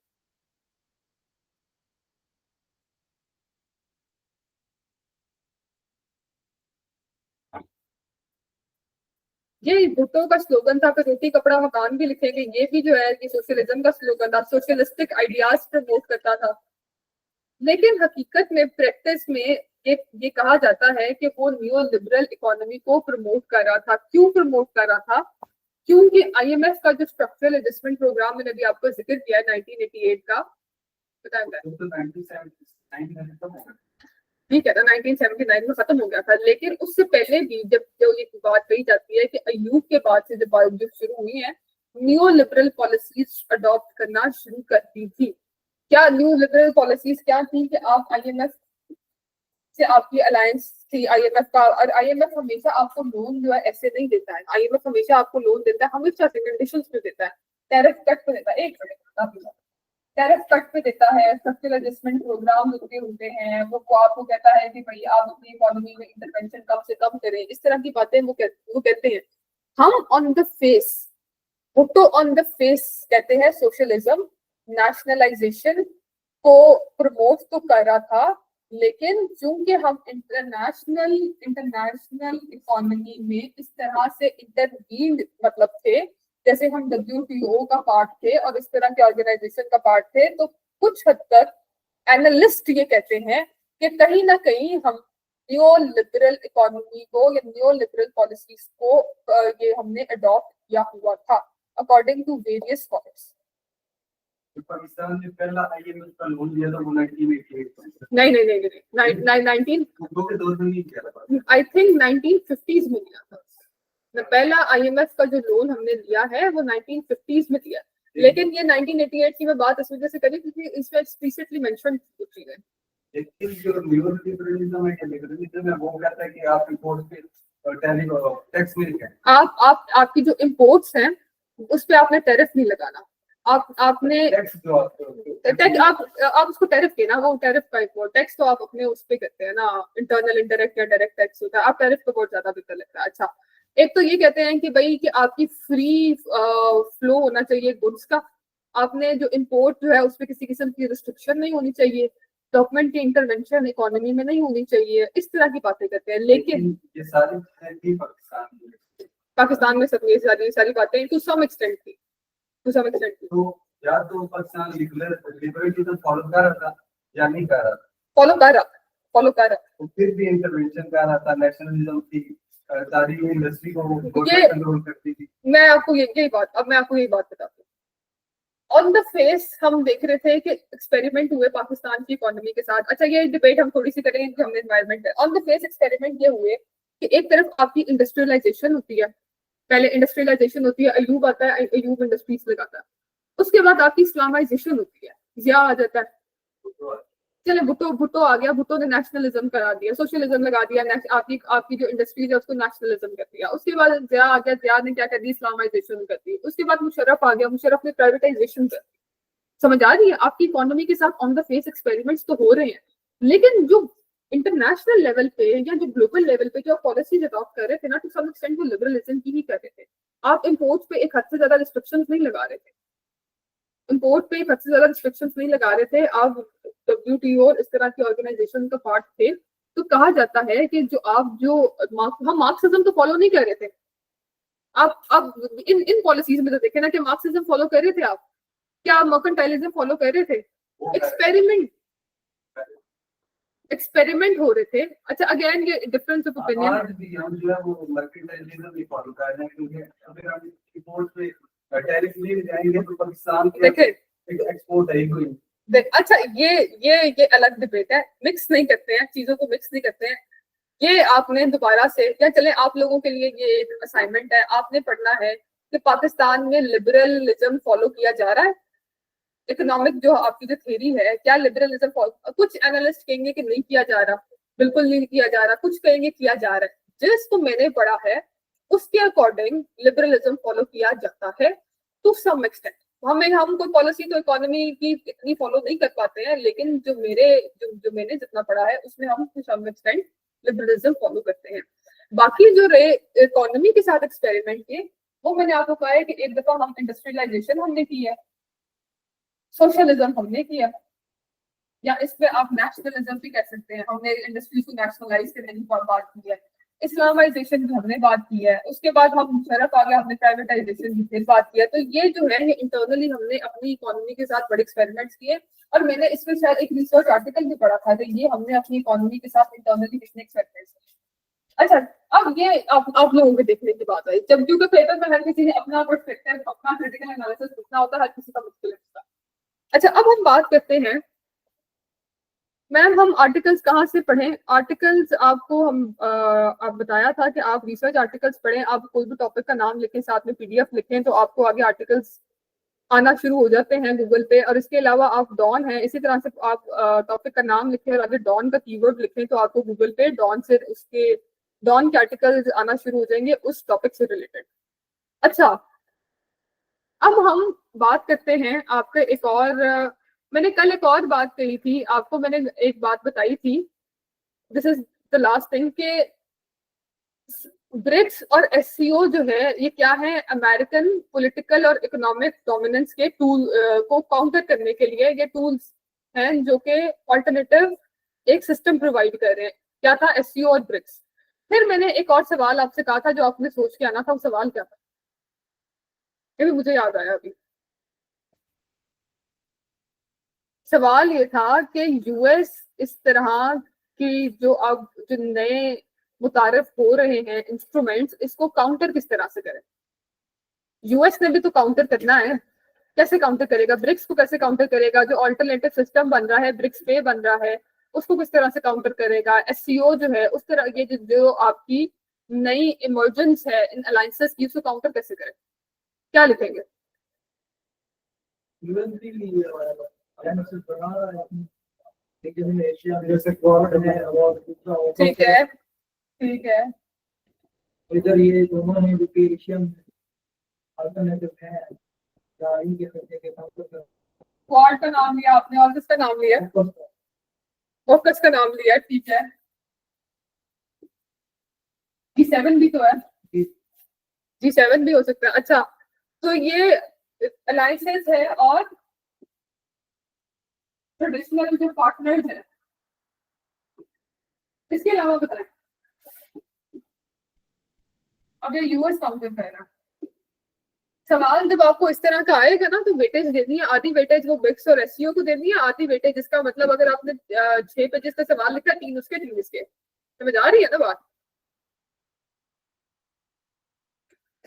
ये भुट्टो का स्लोगन था, फिर रोटी कपड़ा मकान भी लिखेंगे, ये भी जो है कि सोशलिज्म का स्लोगन था, सोशलिस्टिक आइडियाज प्रमोट करता था। लेकिन हकीकत में प्रैक्टिस में ये कहा जाता है कि वो न्यू लिबरल इकोनॉमी को प्रमोट कर रहा था। क्यों प्रमोट कर रहा था? क्योंकि आईएमएफ का जो स्ट्रक्चरल एडजस्टमेंट प्रोग्राम मैंने अभी आपको जिक्र किया 1988 का, ठीक है ना, 1979 में खत्म हो गया था, लेकिन उससे पहले भी जब जो ये बात कही जाती है कि अयूब के बाद से जब जो शुरू हुई है, न्यू लिबरल पॉलिसीज अडॉप्ट करना शुरू कर दी थी। क्या न्यू लिबरल पॉलिसीज क्या थी? कि आप आईएमएफ से आपकी अलायंस थी आईएमएफ का, और आईएमएफ हमेशा आपको लोन जो है ऐसे नहीं देता है, आईएमएफ हमेशा आपको लोन देता है, हमेशा से कंडीशंस पे देता है, टैरिफ कट पे देता है, एक टैरिफ कट पे देता है, स्ट्रक्चरल एडजस्टमेंट प्रोग्राम होते होते हैं, वो आपको कहता है कि भाई आप अपनी इकोनॉमी में इंटरवेंशन कम से कम करें, इस तरह की बातें वो कहते हैं। हम on the face, Bhutto on the face कहते हैं सोशलिज्म, नेशनलाइजेशन को प्रमोट तो कर रहा था, लेकिन चूंकि हम इंटरनेशनल इकोनॉमी में इस तरह से इंटरवीन्ड मतलब थे, जैसे हम WTO का पार्ट थे और इस तरह के ऑर्गेनाइजेशन का पार्ट थे, तो कुछ हद तक एनालिस्ट ये कहते हैं कि कहीं ना कहीं हम न्यू लिबरल इकोनॉमी को या न्यू लिबरल पॉलिसीज को ये हमने अडॉप्ट किया हुआ था, according to various scholars. Pakistan ने पहला आईएमएफ का लोन लिया था वो 1988 नहीं 19 भुट्टो के दौर में नहीं किया था, आई थिंक 1950s में लिया था। पहला आईएमएफ का जो लोन हमने लिया है वो 1950s में लिया, लेकिन ये 1988 की मैं बात इस वजह से करी क्योंकि इसमें एक्सप्लिसिटली मेंशन की चीजें। लेकिन जो न्यू लिबरलिज्म है, लिबरलिज्म है वो कहता है कि आप इंपोर्ट पे टैरिफ और टैक्स भी नहीं, आप आपकी जो इंपोर्ट्स हैं उस पे आपने टैरिफ नहीं लगाना, आपने टैक्स आप उसको टैरिफ के ना, वो टैरिफ का इम्पोर्ट टैक्स तो आप अपने उस पे करते हैं ना, इंटरनल इंडायरेक्ट या डायरेक्ट टैक्स होता है, आप टैरिफ को बहुत ज्यादा बेहतर लगता है। अच्छा, एक तो ये कहते हैं कि भाई कि आपकी फ्री फ्लो होना चाहिए गुड्स का, आपने जो इंपोर्ट जो है उस पर किसी किस्म की रिस्ट्रिक्शन नहीं होनी चाहिए, गवर्नमेंट की इंटरवेंशन इकोनॉमी में नहीं होनी चाहिए, इस तरह की बातें करते हैं। लेकिन ये सारी पाकिस्तान में सब ये सारी बातें टू सम एक्सटेंट थी, तो या तो पाकिस्तान लिबरलिज्म फॉलो कर रहा था या नहीं कर रहा था, फॉलो कर रहा तो फिर भी इंटरवेंशन कर रहा था, नेशनलिज्म की सारी इंडस्ट्री को कंट्रोल करती थी। मैं आपको यही बात बताती हूँ। ऑन द फेस हम देख रहे थे कि एक्सपेरिमेंट हुए पाकिस्तान की इकोनॉमी के साथ। अच्छा, ये डिबेट हम थोड़ी सी करेंगे कि हमने एनवायरमेंट है। ऑन द फेस एक्सपेरिमेंट ये हुए कि एक तरफ आपकी इंडस्ट्रियलाइजेशन होती है, पहले इंडस्ट्रियलाइजेशन होती है, अयूब आता है, अयूब इंडस्ट्रीज लगाता है, उसके बाद आपकी इस्लामाइजेशन होती है, जिया आ जाता है, चले भुट्टो आ गया, भुट्टो ने नेशनलिज्म करा दिया, सोशलिज्म लगा दिया, आपकी जो इंडस्ट्रीज है उसको नेशनलिज्म कर दिया। उसके बाद जिया आ गया, जिया ने क्या कर दी, इस्लामाइजेशन कर दी। उसके बाद मुशर्रफ आ गया, मुशर्रफ ने प्राइवेटाइजेशन कर दी। समझ आ रही है? आपकी इकोनॉमी के साथ ऑन द फेस एक्सपेरिमेंट्स तो हो रहे हैं, लेकिन जो इंटरनेशनल लेवल पे या जो ग्लोबल लेवल पे जो पॉलिसीज अडॉप्ट कर रहे थे ना, टू सम एक्सटेंट वो लिबरलिज्म की ही कर रहे थे। आप इंपोर्ट्स पे एक हद से ज्यादा रिस्ट्रिक्शंस नहीं लगा रहे थे, इंपोर्ट पे एक हद से ज्यादा रिस्ट्रिक्शंस नहीं लगा रहे थे। आप WTO और इस तरह की ऑर्गेनाइजेशन का पार्ट थे, तो कहा जाता है कि हम मार्क्सिज्म तो फॉलो नहीं कर रहे थे। आप इन पॉलिसीज में तो देखे ना कि मार्क्सिज्म फॉलो कर रहे थे आप, क्या आप मर्केंटाइलिज्म फॉलो कर रहे थे? एक्सपेरिमेंट हो रहे थे। अच्छा, अगेन ये डिफरेंस ऑफ ओपिनियन, आज भी हम जो है वो मर्केंटाइलिज्म भी फॉलो कर रहे हैं, क्योंकि अगर हम इंपोर्ट पे टैरिफ ले जाएंगे तो पाकिस्तान के देखे एक्सपोर्ट है कोई। अच्छा ये अलग डिबेट है, मिक्स नहीं करते हैं चीजों को, मिक्स नहीं करते हैं। ये आपने दोबारा से, या चले आप लोगों के लिए ये एक असाइनमेंट है, आपने पढ़ना है कि पाकिस्तान में लिबरलिज्म फॉलो किया जा रहा है। इकोनॉमिक जो आपकी जो थ्योरी है, क्या लिबरलिज्म फॉलो, कुछ एनालिस्ट कहेंगे कि नहीं किया जा रहा, बिल्कुल नहीं किया जा रहा, कुछ कहेंगे किया जा रहा है। जिसको मैंने पढ़ा है उसके अकॉर्डिंग लिबरलिज्म फॉलो किया जाता है टू सम एक्सटेंट। हम कोई पॉलिसी तो इकोनॉमी की इतनी फॉलो नहीं कर पाते हैं, लेकिन जो मैंने जितना पढ़ा है उसमें हम to some extent liberalism follow करते हैं। बाकी जो रहे इकोनॉमी के साथ एक्सपेरिमेंट के, वो मैंने आपको कहा है कि एक दफा हम इंडस्ट्रियलाइजेशन हमने की है, सोशलिज्म हमने किया, या इसमें आप नेशनलिज्म भी कह सकते हैं, हमने इंडस्ट्री को नेशनलाइज करने की बात की है, इस्लामाइजेशन की हमने बात की है, उसके बाद हम शरफ आ गया, हमने प्राइवेटाइजेशन की फिर बात किया। तो ये जो है ये इंटरनली हमने अपनी इकोनॉमी के साथ बड़े एक्सपेरिमेंट्स किए, और मैंने इसमें शायद एक रिसर्च आर्टिकल भी पढ़ा था, तो ये हमने अपनी इकोनॉमी के साथ इंटरनली कितने एक्सपेरिमेंट्स किए। अच्छा, अब ये आप लोगों के देखने की बात है, जब क्योंकि पेपर में हर किसी ने अपना पर्सपेक्टिव, अपना क्रिटिकल एनालिसिस लिखना होता है, हर किसी का मुश्किल होता है। अच्छा, अब हम बात करते हैं मैम हम आर्टिकल्स कहाँ से पढ़ें। आर्टिकल्स आपको आप बताया था कि आप रिसर्च आर्टिकल्स पढ़ें, आप कोई भी टॉपिक का नाम लिखें, साथ में पीडीएफ लिखें, तो आपको आगे आर्टिकल्स आना शुरू हो जाते हैं गूगल पे। और इसके अलावा आप डॉन है, इसी तरह से आप टॉपिक का नाम लिखें और आगे डॉन का कीवर्ड लिखें, तो आपको गूगल पे डॉन से उसके डॉन के आर्टिकल्स आना शुरू हो जाएंगे उस टॉपिक से रिलेटेड। अच्छा, अब हम बात करते हैं आपके एक और, मैंने कल एक और बात कही थी आपको, मैंने एक बात बताई थी, this is the last thing, के ब्रिक्स और एससीओ जो है ये क्या है, अमेरिकन पॉलिटिकल और इकोनॉमिक डोमिनेंस के टूल को काउंटर करने के लिए ये टूल्स हैं जो कि अल्टरनेटिव एक सिस्टम प्रोवाइड कर रहे हैं। क्या था, एससीओ और ब्रिक्स। फिर मैंने एक और सवाल आपसे कहा था जो आपने सोच के आना था, वो सवाल क्या था, ये भी मुझे याद आया अभी। सवाल ये था कि यूएस इस तरह की जो अब जो नए मुतारिफ हो रहे हैं इंस्ट्रूमेंट्स, इसको काउंटर किस तरह से करें। यूएस ने भी तो काउंटर करना है, कैसे काउंटर करेगा, ब्रिक्स को कैसे काउंटर करेगा, जो अल्टरनेटिव सिस्टम बन रहा है ब्रिक्स पे बन रहा है उसको किस तरह से काउंटर करेगा, एससीओ जो है उस तरह ये जो आपकी नई इमर्जेंस है इन अलायंसेस की, उसको काउंटर कैसे करें, क्या लिखेंगे। ठीक है, ठीक है, इधर ये दोनों हैं जो कि एशियन अल्टरनेटिव है, इनके क्वाड का नाम लिया आपने और किसका नाम लिया, फोकस का नाम लिया, ठीक है। G7 भी तो है, G7 भी हो सकता है। अच्छा, तो ये अलायंसेस है और ट्रेडिशनल जो पार्टनर्स है, इसके अलावा बताएं। अब ये यूएस काउंटर कर रहा है, सवाल जब आपको इस तरह का आएगा ना तो वेटेज देनी है, आधी वेटेज वो ब्रिक्स और एससीओ को देनी है, आधी वेटेज, इसका मतलब अगर आपने 6 पेजेस का सवाल लिखा, 3 उसके 3 इसके, समझ आ रही है ना बात।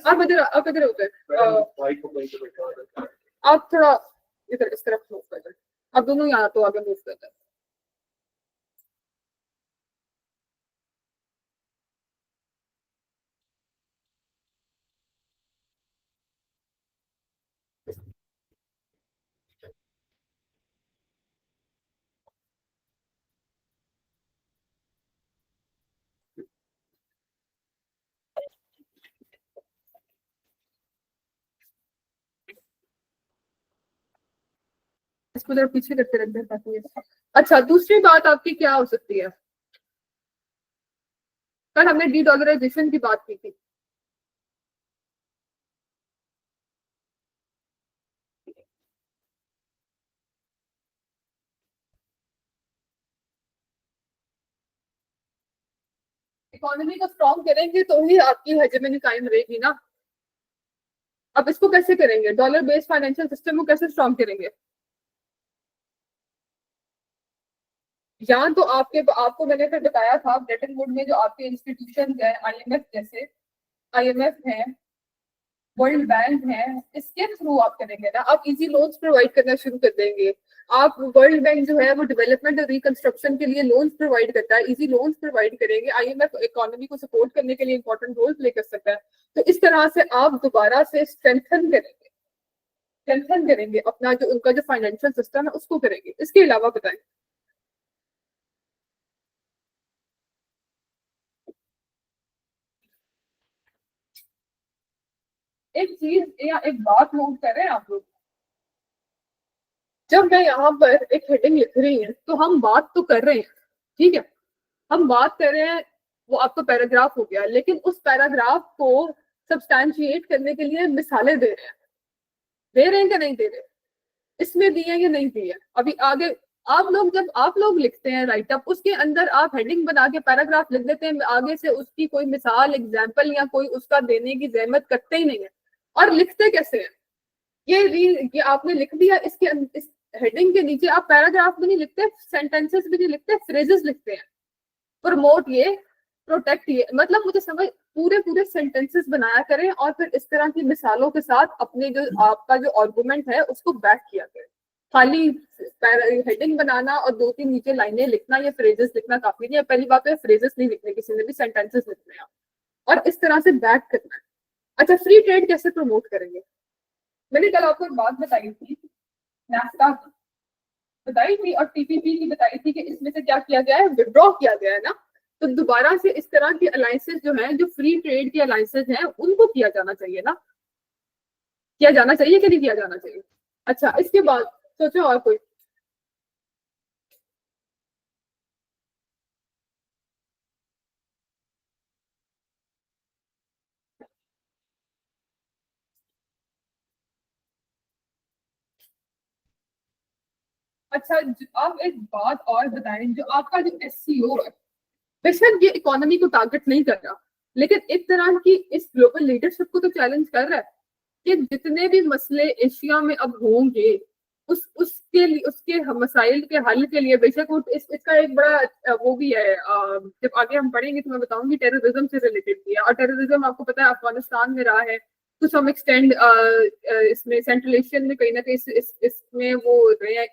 आप इधर उधर आप थोड़ा इधर इस तरफ मूव कर जाए, आप दोनों यहाँ तो आगे मूव कर जाए। इसको जरा पीछे करते रखते हैं ताकि अच्छा, दूसरी बात आपकी क्या हो सकती है, कल हमने डी डॉलराइजेशन की बात की थी, इकोनॉमी को स्ट्रॉन्ग करेंगे तो ही आपकी हेजेमनी कायम रहेगी ना। अब इसको कैसे करेंगे, डॉलर बेस्ड फाइनेंशियल सिस्टम को कैसे स्ट्रॉन्ग करेंगे, या तो आपको मैंने फिर बताया था ब्रेटन वुड में जो आपके इंस्टीट्यूशन है, आईएमएफ जैसे, आईएमएफ है, वर्ल्ड बैंक है, इसके थ्रू आप करेंगे ना, आप इजी लोन्स प्रोवाइड करना शुरू कर देंगे। आप वर्ल्ड बैंक जो है वो डेवलपमेंट और रिकंस्ट्रक्शन के लिए लोन्स प्रोवाइड करता है, इजी लोन्स प्रोवाइड करेंगे। आईएमएफ इकोनॉमी को सपोर्ट करने के लिए इंपॉर्टेंट रोल प्ले कर सकता है। तो इस तरह से आप दोबारा से स्ट्रेंथन करेंगे अपना जो उनका जो फाइनेंशियल सिस्टम है उसको करेंगे। इसके अलावा बताएं। एक चीज या एक बात नोट कर रहे हैं आप लोग, जब मैं यहाँ पर एक हेडिंग लिख रही हूँ तो हम बात तो कर रहे हैं, ठीक है, हम बात कर रहे हैं, वो आपका पैराग्राफ हो गया, लेकिन उस पैराग्राफ को सब्सटैंशिएट करने के लिए मिसालें दे रहे हैं कि नहीं दे रहे, इसमें दिए हैं या नहीं दिए हैं। अभी आगे आप लोग जब आप लोग लिखते हैं राइट अप, उसके अंदर आप हेडिंग बना के पैराग्राफ लिख देते हैं, आगे से उसकी कोई मिसाल एग्जाम्पल या कोई उसका देने की जहमत करते ही नहीं है। और लिखते कैसे हैं, ये आपने लिख दिया, इस हेडिंग के नीचे आप पैराग्राफ भी नहीं लिखते, सेंटेंसेस भी नहीं लिखते, फ्रेजेस लिखते हैं। प्रमोट ये, प्रोटेक्ट ये, मतलब मुझे समझ, पूरे सेंटेंसेस बनाया करें और फिर इस तरह की मिसालों के साथ अपने जो आपका जो आर्गुमेंट है उसको बैक किया करें। खाली हेडिंग बनाना और 2-3 नीचे लाइनें लिखना या फ्रेजेस लिखना काफी नहीं है। पहली बात तो है फ्रेजेस नहीं लिखने, किसी ने भी सेंटेंसेस लिखने हैं और इस तरह से बैक करना है। अच्छा, फ्री ट्रेड कैसे प्रमोट करेंगे? मैंने कल आपको एक बात बताई थी, नाफ्ता की बताई थी और टीपीपी की बताई थी कि इसमें से क्या किया गया है, विड्रॉ किया गया है ना। तो दोबारा से इस तरह की अलायंसेस जो हैं, जो फ्री ट्रेड की अलायंसेस हैं, उनको किया जाना चाहिए ना, किया जाना चाहिए कि नहीं किया जाना चाहिए? अच्छा, इसके बाद सोचो और कोई। अच्छा, आप एक बात और बताएं, जो आपका जो एससीओ है, बेशक ये इकोनॉमी को टारगेट नहीं कर रहा, लेकिन एक तरह की इस ग्लोबल लीडरशिप को तो चैलेंज कर रहा है कि जितने भी मसले एशिया में अब होंगे उसके लिए, उसके मसाइल के हल के लिए, बेशक वो इसका एक बड़ा वो भी है, जब आगे हम पढ़ेंगे तो मैं बताऊंगी, टेररिज्म से रिलेटेड भी है। और टेररिज्म आपको पता है अफगानिस्तान में रहा है टू सम एक्सटेंड, इसमें सेंट्रल एशियन में कहीं ना कहीं इसमें वो रहे हैं,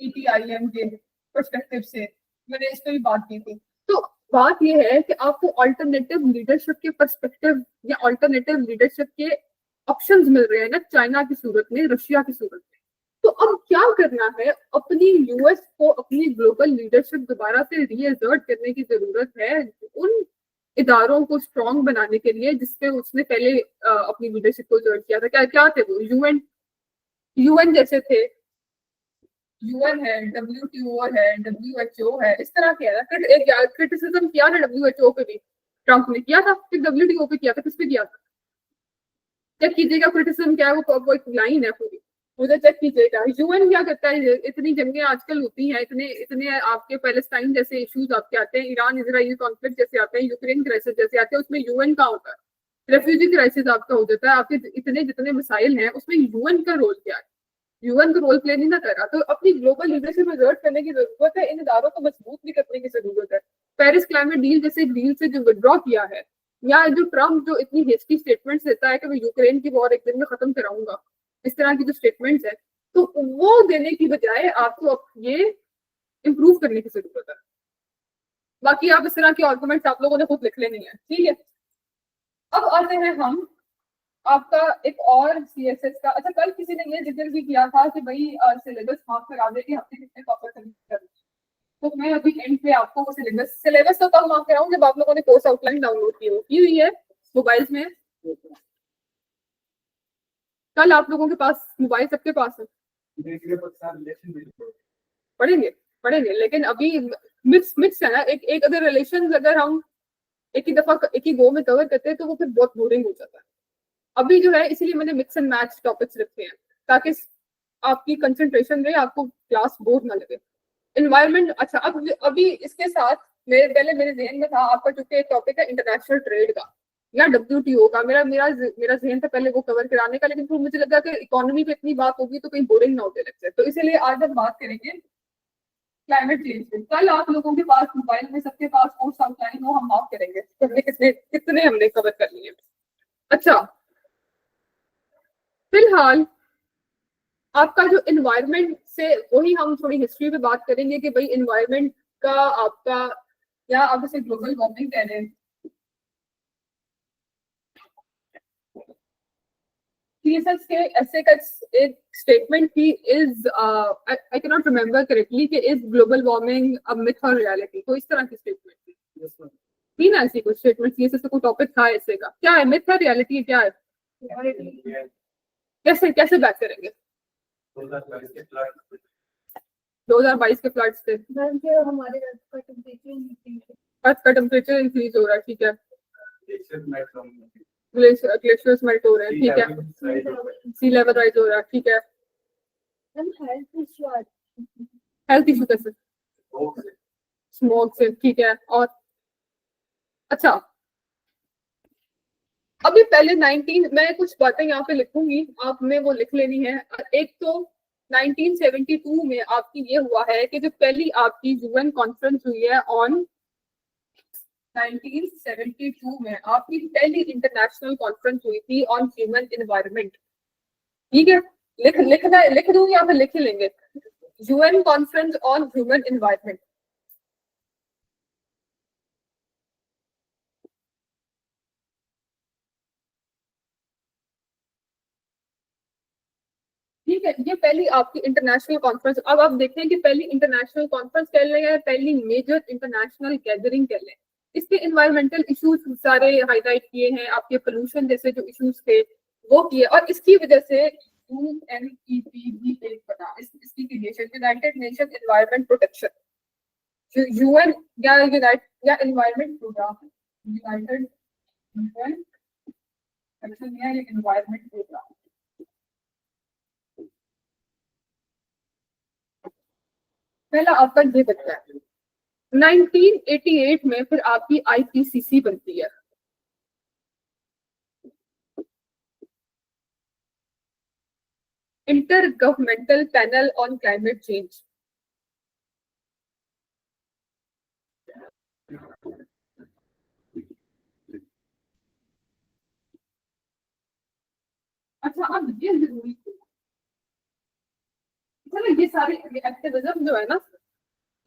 ईटीआईएम के पर्सपेक्टिव से मैंने इस पर भी बात की थी। तो बात यह है कि आपको अल्टरनेटिव लीडरशिप के पर्सपेक्टिव या अल्टरनेटिव लीडरशिप के ऑप्शंस मिल रहे हैं ना, चाइना की सूरत में, रशिया की सूरत में। तो अब क्या करना है, अपनी यूएस को अपनी ग्लोबल लीडरशिप दोबारा से रीअसर्ट करने की जरूरत है, उन इदारों को स्ट्रॉन्ग बनाने के लिए जिसपे उसने पहले अपनी लीडरशिप को एक्सर्ट किया था। क्या क्या थे वो? यूएन जैसे थे, यूएन है, डब्ल्यूटीओ है, डब्ल्यूएचओ है, इस तरह के है। क्रिटिसिज्म किया था डब्ल्यूएचओ पे भी, ट्रंप ने किया था, फिर डब्ल्यूटीओ पे किया था, किस पे किया था? चेक कीजिएगा क्रिटिसिज्म क्या है, वो एक लाइन है पूरी, मुझे चेक कीजिएगा। यूएन क्या करता है, इतनी जंगें आजकल होती हैं, इतने इतने आपके पैलेस्टाइन जैसे इश्यूज आपके आते हैं, ईरान इजराइल कॉन्फ्लिक्ट जैसे आते हैं, यूक्रेन क्राइसिस जैसे आते हैं, उसमें यूएन का होता है। रेफ्यूजी क्राइसिस आपका हो जाता है, आपके इतने जितने मिसाइल हैं उसमें यूएन का रोल क्या है? यूएन को रोल प्ले नहीं ना कर रहा। तो अपनी ग्लोबल लीडरशिप में एक्सर्ट करने की जरूरत है, इन इदारों को मजबूत भी करने की जरूरत है। पेरिस क्लाइमेट डील जैसे डील से जो विड्रॉ किया है, या जो ट्रम्प जो इतनी हेस्टी स्टेटमेंट्स देता है कि मैं यूक्रेन की वॉर एक दिन में खत्म कराऊंगा, इस तरह की जो स्टेटमेंट्स है, तो वो देने की बजाय आपको अब ये इम्प्रूव करने की जरूरत है। बाकी आप इस तरह के आर्गुमेंट्स आप लोगों ने खुद लिख लेने हैं, ठीक है। अब आते हैं हम आपका एक और सीएसएस का। अच्छा, कल किसी ने ये जिक्र भी किया था कि भाई सिलेबस मार्क करा दे कि हफ्ते कितने टॉपिक करने, तो मैं अभी एंड पे आपको वो सिलेबस तो कल मार्क कराऊं जब आप लोगों ने कोर्स आउटलाइन डाउनलोड की हुई है मोबाइल्स में। कल आप लोगों के पास मोबाइल सबके पास है, पढ़ेंगे पढ़ेंगे, लेकिन अभी मिक्स है ना, एक अगर रिलेशन अगर हम एक ही दफा एक ही गो में कवर करते हैं तो वो फिर बहुत बोरिंग हो जाता है। अभी जो है इसलिए मैंने मिक्स एंड मैच टॉपिक्स रखे हैं ताकि आपकी कंसंट्रेशन रहे, आपको क्लास बोर ना लगे। एनवायरमेंट, अच्छा, अब अभी इसके साथ मेरे जहन में था आपका चूंकि टॉपिक है इंटरनेशनल ट्रेड का या डब्ल्यूटीओ का, मेरा जहन था पहले वो कवर कराने का, लेकिन फिर मुझे लगा कि इकोनॉमी पे इतनी बात होगी तो कहीं बोरिंग ना होते लेक्चर, तो इसीलिए आज हम बात करेंगे क्लाइमेट चेंज पे। कल आप लोगों के पास मोबाइल में सबके पास कोर्स आउटलाइन हो, हम मार्क करेंगे कितने कितने कितने हमने कवर कर लिए। अच्छा, फिलहाल आपका जो इन्वायरमेंट से, वही हम थोड़ी हिस्ट्री पे बात करेंगे कि भाई इन्वायरमेंट का आपका, या आप इसे ग्लोबल वार्मिंग कह रहे हैं, सीएसएस के ऐसे का एक स्टेटमेंट थी, is I can not remember correctly कि is global warming a myth और रियलिटी, तो इस तरह की स्टेटमेंट थी। थी ना ऐसी कुछ स्टेटमेंट, सीएसएस का कोई टॉपिक था ऐसे का, क्या है मिथ है रियलिटी, क्या है, कैसे कैसे बात करेंगे? 2022 के फ्लड्स थे, हमारे अर्थ का टेम्परेचर इंक्रीज हो रहा है, ठीक है, ग्लेशियर्स मेल्ट हो रहे हैं, ठीक है, सी लेवल राइज हो रहा है, ठीक है, हेल्थ इशू कैसे, स्मोक से, ठीक है, और अच्छा अभी पहले 19, मैं कुछ बातें यहाँ पे लिखूंगी, आपने वो लिख लेनी है। एक तो 1972 में आपकी ये हुआ है कि जो पहली आपकी यूएन कॉन्फ्रेंस हुई है ऑन 1972 में आपकी पहली इंटरनेशनल कॉन्फ्रेंस हुई थी ऑन ह्यूमन एनवायरनमेंट, ठीक है, लिखना लिख दूं या फिर लिख ही लेंगे, UN conference on human environment. ठीक है, ये पहली आपकी इंटरनेशनल कॉन्फ्रेंस, अब आप देखें कि पहली इंटरनेशनल कॉन्फ्रेंस कह लें या पहली मेजर इंटरनेशनल गैदरिंग कह लें, इसके इन्वायरमेंटल इश्यूज सारे हाईलाइट किए हैं, आपके पोल्यूशन जैसे जो इश्यूज थे वो किए, और इसकी वजह से यूएनईपी भी एक बना, इसकी creation United nation environment protection, UN या यूनाइट या एनवायरनमेंट प्रोग्राम, यूनाइटेड नेशन या एनवायरनमेंट प्रोग्राम। पहला आपका ये बच्चा है, 1988 में फिर आपकी आईपीसीसी बनती है, inter governmental panel on climate change. अच्छा अब ये जरूरी, चलो ये सारे एक्टिविज्म जो है ना,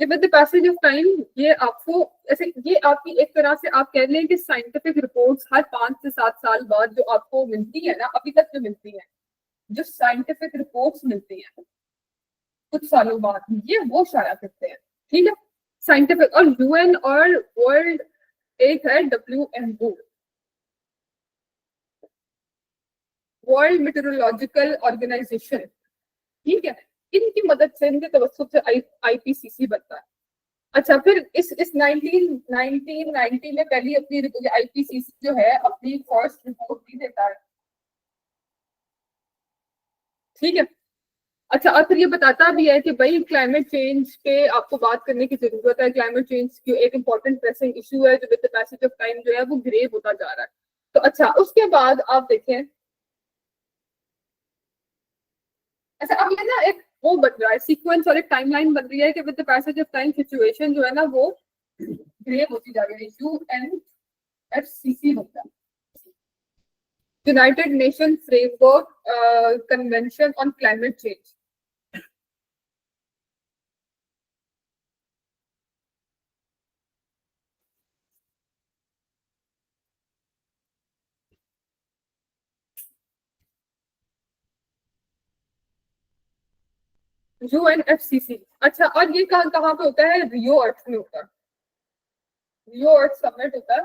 ये with the passage of time, ये आपको ऐसे, ये आपकी एक तरह से आप कह लें कि साइंटिफिक रिपोर्ट्स हर 5 से 7 साल बाद जो आपको मिलती है ना, अभी तक जो मिलती है, जो साइंटिफिक रिपोर्ट्स मिलती है कुछ सालों बाद, ये वो शाया करते हैं, ठीक है, साइंटिफिक, और यूएन और वर्ल्ड, एक है WMO, वर्ल्ड मेट्रोलॉजिकल ऑर्गेनाइजेशन, ठीक है, इनकी मदद से, इनके तवज्जुह से आईपीसीसी बनता है। अच्छा फिर इस 1990 में पहली अपनी आईपीसीसी जो है अपनी फर्स्ट रिपोर्ट भी देता है, ठीक है। अच्छा और फिर ये बताता भी है कि भाई क्लाइमेट चेंज पे आपको बात करने की जरूरत है, क्लाइमेट चेंज की एक इंपॉर्टेंट प्रेसिंग इशू है जो with the passage of time जो है वो ग्रेव होता जा रहा है। तो अच्छा उसके बाद आप देखें, अच्छा अब ये ना एक वो बन रहा है सीक्वेंस और एक टाइमलाइन बन रही है कि with the passage of time situation जो है ना वो ग्रेव होती जा रही है, यूएनएफसीसी होता है, United nation framework convention on climate change. UNFCCC, अच्छा और ये कहाँ कहाँ पे होता है, रियो अर्थ में होता है, रियो अर्थ समिट होता है,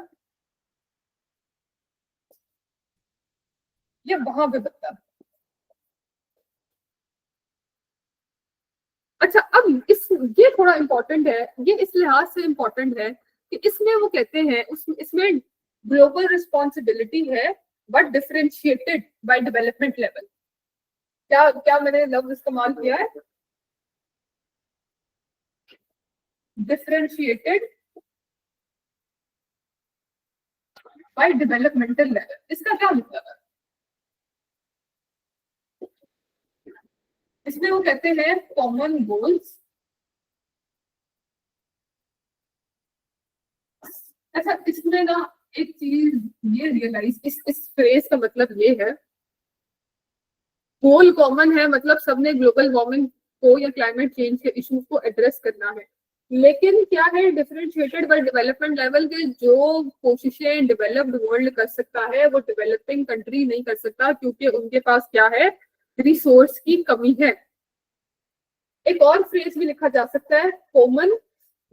ये वहां पे बनता है। अच्छा अब इस, ये थोड़ा इंपॉर्टेंट है, ये इस लिहाज से इंपॉर्टेंट है कि इसमें वो कहते हैं इसमें ग्लोबल रिस्पॉन्सिबिलिटी है but differentiated by development level. क्या क्या मैंने लफ्ज इस्तेमाल किया है, डिफरेंशिएटेड बाय डेवलपमेंटल लेवल, इसका क्या मतलब है? इसमें वो कहते हैं कॉमन गोल्स। अच्छा इसमें ना एक चीज ये रियलाइज, इस फ्रेज का मतलब ये है गोल कॉमन है, मतलब सबने ग्लोबल वार्मिंग को या क्लाइमेट चेंज के इश्यूज को एड्रेस करना है। लेकिन क्या है, डिफरेंशिएटेड बाय डेवलपमेंट लेवल के जो कोशिशें डेवलप्ड वर्ल्ड कर सकता है वो डेवलपिंग कंट्री नहीं कर सकता, क्योंकि उनके पास क्या है, रिसोर्स की कमी है। एक और फ्रेज भी लिखा जा सकता है, कॉमन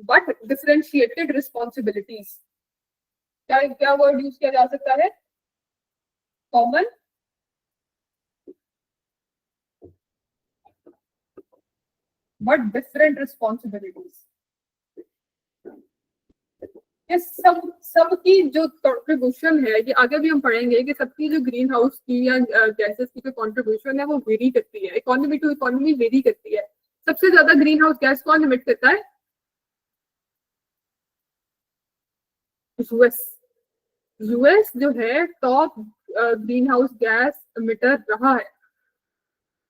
बट डिफरेंशिएटेड रिस्पॉन्सिबिलिटीज। क्या क्या वर्ड यूज किया जा सकता है, कॉमन बट डिफरेंट रिस्पॉन्सिबिलिटीज। ये सबकी जो कंट्रीब्यूशन है, ये आगे भी हम पढ़ेंगे कि सबकी जो ग्रीन हाउस की या गैसेस की जो कंट्रीब्यूशन है वो वेरी करती है, इकोनॉमी टू इकोनॉमी वेरी करती है। सबसे ज्यादा ग्रीन हाउस गैस कौन इमिट करता है, यूएस। यूएस जो है top green house gas emitter रहा है।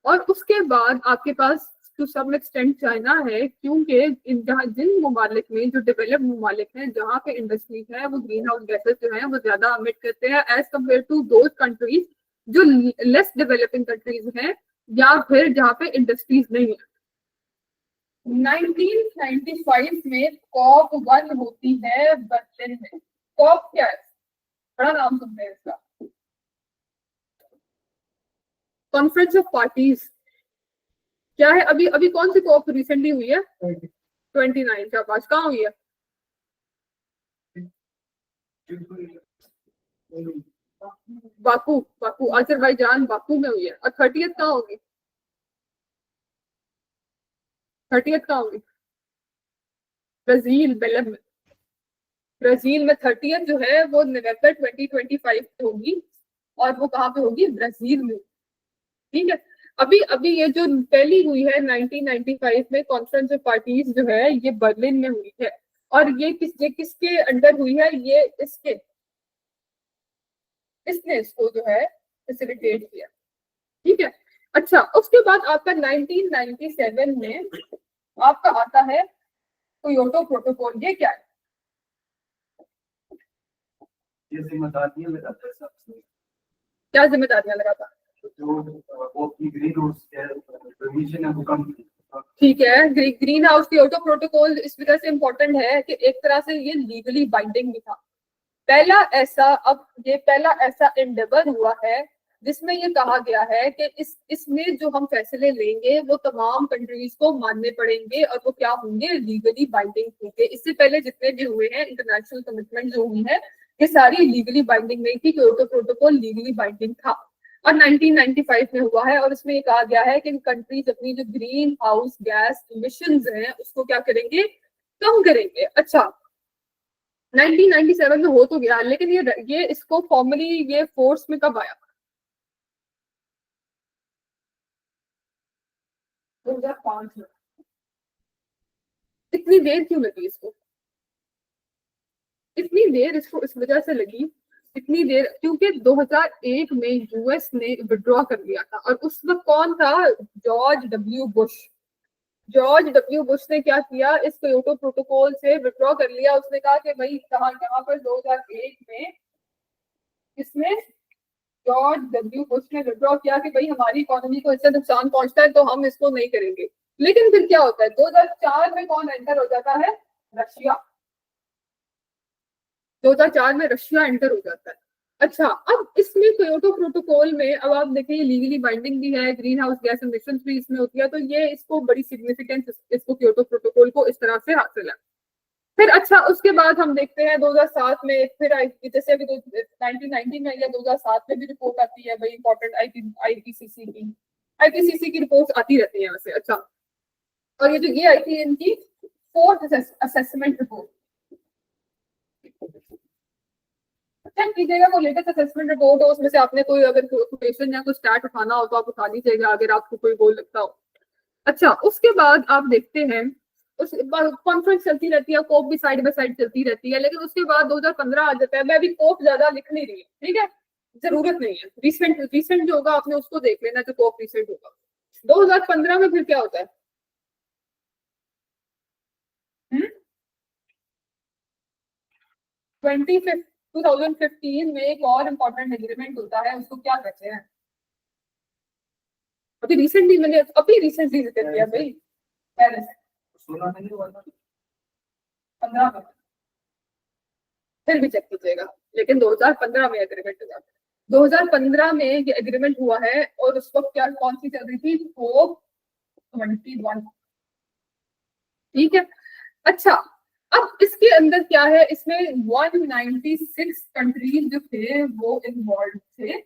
और उसके बाद आपके पास टू सम एक्सटेंट चाइना है, क्योंकि जिन ममालिक में, जो डेवलप्ड ममालिक हैं, जहाँ पे इंडस्ट्रीज है, वो ग्रीन हाउस गैसेस जो है वो ज्यादा अमिट करते हैं as compared to those countries जो लेस डेवलपिंग कंट्रीज हैं या फिर जहाँ पे इंडस्ट्रीज नहीं है। 1995 में COP1 होती है बर्लिन में। कॉप क्या है, बड़ा नाम सुनते हैं इसका, कॉन्फ्रेंस ऑफ पार्टीज। क्या है, अभी अभी कौन सी कॉप रिसेंटली हुई है, 29 क्या पास कहाँ हुई है, बाकू, बाकू अजरबैजान, बाकू में हुई है। और 30th कहाँ होगी, 30th कहाँ होगी, ब्राजील, बेलम में। ब्राजील में 30th जो है वो नवंबर 2025 में होगी, और वो कहाँ पे होगी, ब्राजील में। ठीक है, अभी अभी ये जो पहली हुई है 1995 में कॉन्फ्रेंस ऑफ पार्टीज जो है, ये बर्लिन में हुई है। और ये किसके अंडर हुई है, ये इसने इसको जो है फैसिलिटेट किया। ठीक है, अच्छा, उसके बाद आपका 1997 में आपका आता है क्योटो प्रोटोकॉल। ये क्या है, ये जिम्मेदारियां लगाता है सबसे, क्या जिम्मेदारियां लगाता है, जो वो अपनी ग्रीन हाउस परमिशन है वो कम। ठीक है। ग्रीन हाउस क्योटो प्रोटोकॉल इस वजह से इंपॉर्टेंट है कि एक तरह से ये लीगली बाइंडिंग भी था। ये पहला ऐसा एंडेवर हुआ है जिसमें ये कहा गया है कि इसमें जो हम फैसले लेंगे वो तमाम कंट्रीज को मानने पड़ेंगे, और वो क्या होंगे, लीगली बाइंडिंग होंगे। इससे पहले जितने भी हुए हैं इंटरनेशनल कमिटमेंट जो हुई है, ये सारी लीगली बाइंडिंग नहीं थी, क्योटो प्रोटोकॉल लीगली बाइंडिंग था। और 1995 में हुआ है, और इसमें ये कहा गया है कि कंट्रीज अपनी जो ग्रीन हाउस गैस इमिशंस हैं उसको क्या करेंगे, कम करेंगे। अच्छा, 1997 में हो तो गया, लेकिन ये इसको फॉर्मली ये फोर्स में कब आया, 2005 में। इतनी देर क्यों लगी इसको, इतनी देर इसको इस वजह से लगी, इतनी देर क्योंकि 2001 में यूएस ने विड्रॉ कर लिया था। और उस वक्त कौन था, George W Bush. George W Bush ने क्या किया, इस क्योटो प्रोटोकॉल से विड्रॉ कर लिया। उसने कहा कि भाई कहाँ, यहाँ पर 2001 में इसने, जॉर्ज डब्ल्यू बुश ने विड्रॉ किया कि भाई हमारी इकोनॉमी को इससे नुकसान पहुंचता है तो हम इसको नहीं करेंगे। लेकिन फिर क्या होता है, 2004 में कौन एंटर हो जाता है, रशिया। 2004 में रशिया एंटर हो जाता है। अच्छा, अब इसमें क्योटो प्रोटोकॉल में अब आप देखिए लीगली बाइंडिंग भी है, ग्रीन हाउस गैस इमिशंस भी इसमें होती है, तो ये इसको बड़ी सिग्निफिकेंस इसको क्योटो प्रोटोकॉल को इस तरह से हासिल है। फिर अच्छा, उसके बाद हम देखते हैं 2007 में फिर जैसे अभी 1990 में या 2007 में भी रिपोर्ट आती है भाई इंपॉर्टेंट आईपीसीसी की रिपोर्ट आती रहती है वैसे। अच्छा, और ये जो ये आई थी इनकी फोर्थ असेसमेंट रिपोर्ट, चेक कीजिएगा वो लेटेस्ट असेसमेंट रिपोर्ट हो, उसमें से आपने कोई अगर क्वेश्चन या कोई स्टैट उठाना हो तो आप उठा लीजिएगा अगर आपको कोई गोल लगता हो। अच्छा, उसके बाद आप देखते हैं उस कॉन्फ्रेंस चलती रहती है, कोप भी साइड बाय साइड चलती रहती है, लेकिन उसके बाद 2015 आ जाता है। मैं अभी कोप ज्यादा लिख नहीं रही हूँ, ठीक है, जरूरत नहीं है। रिसेंट जो होगा आपने उसको देख लेना, जो कोप रिसेंट होगा। 2015 में फिर क्या होता है, 2015 में एक और इम्पोर्टेंट एग्रीमेंट होता है, उसको क्या कहते हैं, अभी रिसेंटली जिक्र किया भाई पेरिस 16 में नहीं हुआ था? 15 में, फिर भी चेक कीजिएगा, लेकिन 2015 में एग्रीमेंट हुआ, 2015 में ये एग्रीमेंट हुआ है। और उस वक्त क्या कौन सी चल रही थी, COP21, ठीक है। अच्छा, अब इसके अंदर क्या है, इसमें 196 कंट्रीज जो थे वो इन्वॉल्व थे,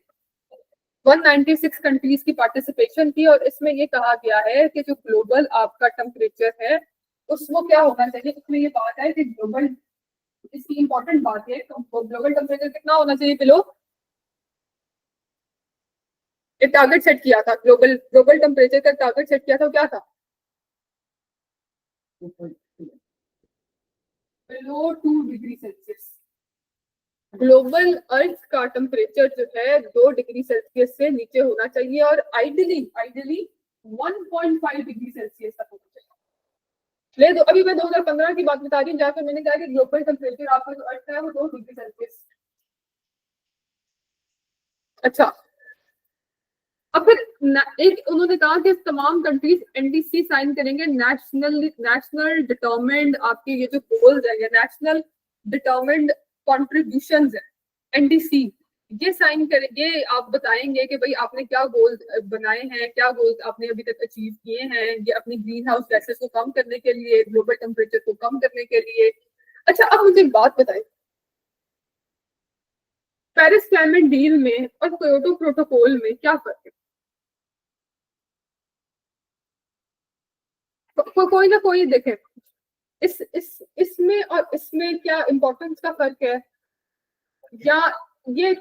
196 कंट्रीज की पार्टिसिपेशन थी। और इसमें ये कहा गया है कि जो ग्लोबल आपका टेम्परेचर है उसमें क्या होना चाहिए, इसमें ये बात है कि ग्लोबल, इसकी इंपॉर्टेंट बात है, तो ग्लोबल टेम्परेचर कितना होना चाहिए बिलो, एक टारगेट सेट किया था, ग्लोबल टेम्परेचर का टारगेट सेट किया था, क्या था, बिलो 2 डिग्री सेल्सियस। ग्लोबल अर्थ का टेम्परेचर जो है 2 डिग्री सेल्सियस से नीचे होना चाहिए, और आइडियली 1.5 डिग्री सेल्सियस तक होना चाहिए। ले दो, अभी मैं 2015 की बात बता रही हूँ, जहाँ पे मैंने कहा कि ग्लोबल टेम्परेचर आपका जो अर्थ है वो 2 डिग्री सेल्सियस। अच्छा, अब फिर एक उन्होंने कहा कि तमाम कंट्रीज NDC साइन करेंगे, नेशनल डिटरमाइंड आपके ये जो गोल्स है या नेशनल डिटरमाइंड कॉन्ट्रीब्यूशंस है, NDC ये साइन करेंगे। आप बताएंगे कि भाई आपने क्या गोल्स बनाए हैं, क्या गोल्स आपने अभी तक अचीव किए हैं, ये अपनी ग्रीन हाउस गैसेस को कम करने के लिए, ग्लोबल टेम्परेचर को कम करने के लिए। अच्छा, अब मुझे एक बात बताएं, पेरिस क्लाइमेट डील में और क्योटो प्रोटोकॉल में क्या फर्क है? कोई ना कोई देखे, इसमें और इसमें क्या इम्पोर्टेंस का फर्क है, या ये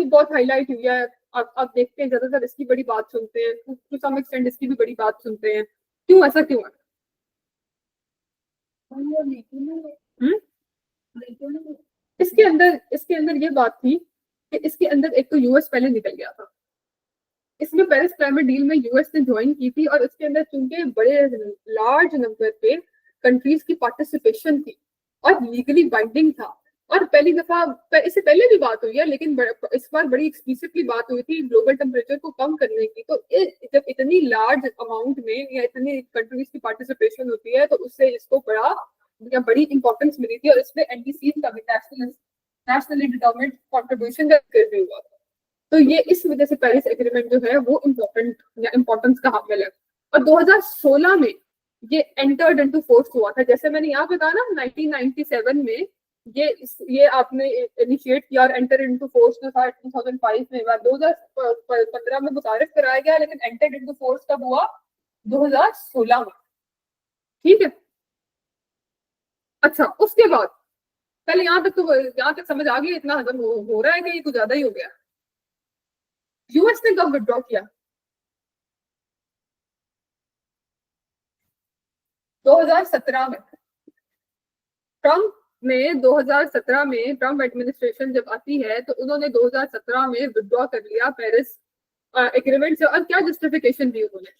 बहुत हाईलाइट हुई है। आप देखते हैं ज्यादातर इसकी बड़ी बात सुनते हैं, टू सम एक्सटेंट इसकी भी बड़ी बात सुनते हैं, क्यों, ऐसा क्यों है? इसके अंदर ये बात थी कि इसके अंदर एक तो यूएस पहले निकल गया था, इसमें पेरिस क्लाइमेट डील में यूएस ने ज्वाइन की थी, और इसके अंदर चूंकि बड़े लार्ज नंबर पे कंट्रीज की पार्टिसिपेशन थी और लीगली बाइंडिंग था। और पहली दफा, इससे पहले भी बात हुई है लेकिन इस बार बड़ी एक्सप्लिसिटली बात हुई थी ग्लोबल टेम्परेचर को कम करने की। तो जब इतनी लार्ज अमाउंट में या इतनी कंट्रीज की पार्टिसिपेशन होती है तो उससे इसको बड़ी इंपॉर्टेंस मिली थी, और इसमें NDCs का भी नेशनली डिटरमाइंड कॉन्ट्रीब्यूशन का जिक्र भी हुआ। तो ये इस वजह से पेरिस एग्रीमेंट जो है वो इम्पोर्टेंट या इम्पोर्टेंस का हामिल है। और 2016 में ये एंटर्ड इनटू फोर्स हुआ था, जैसे मैंने यहाँ पे कहा ना 1997 में ये आपने इनिशिएट किया और एंटर इनटू फोर्स जो था 2005 में, 2015 में मुतारिफ कराया गया, लेकिन एंटर इनटू फोर्स कब हुआ, 2016 में, ठीक है। अच्छा, उसके बाद पहले यहाँ तक समझ आ गई, इतना हजम हो रहा है कि ये कुछ ज्यादा ही हो गया। यूएस ने कब विड्रॉ किया, 2017 में। ट्रम्प एडमिनिस्ट्रेशन जब आती है तो उन्होंने 2017 में विड्रॉ कर लिया पेरिस एग्रीमेंट से। और क्या जस्टिफिकेशन दी उन्होंने,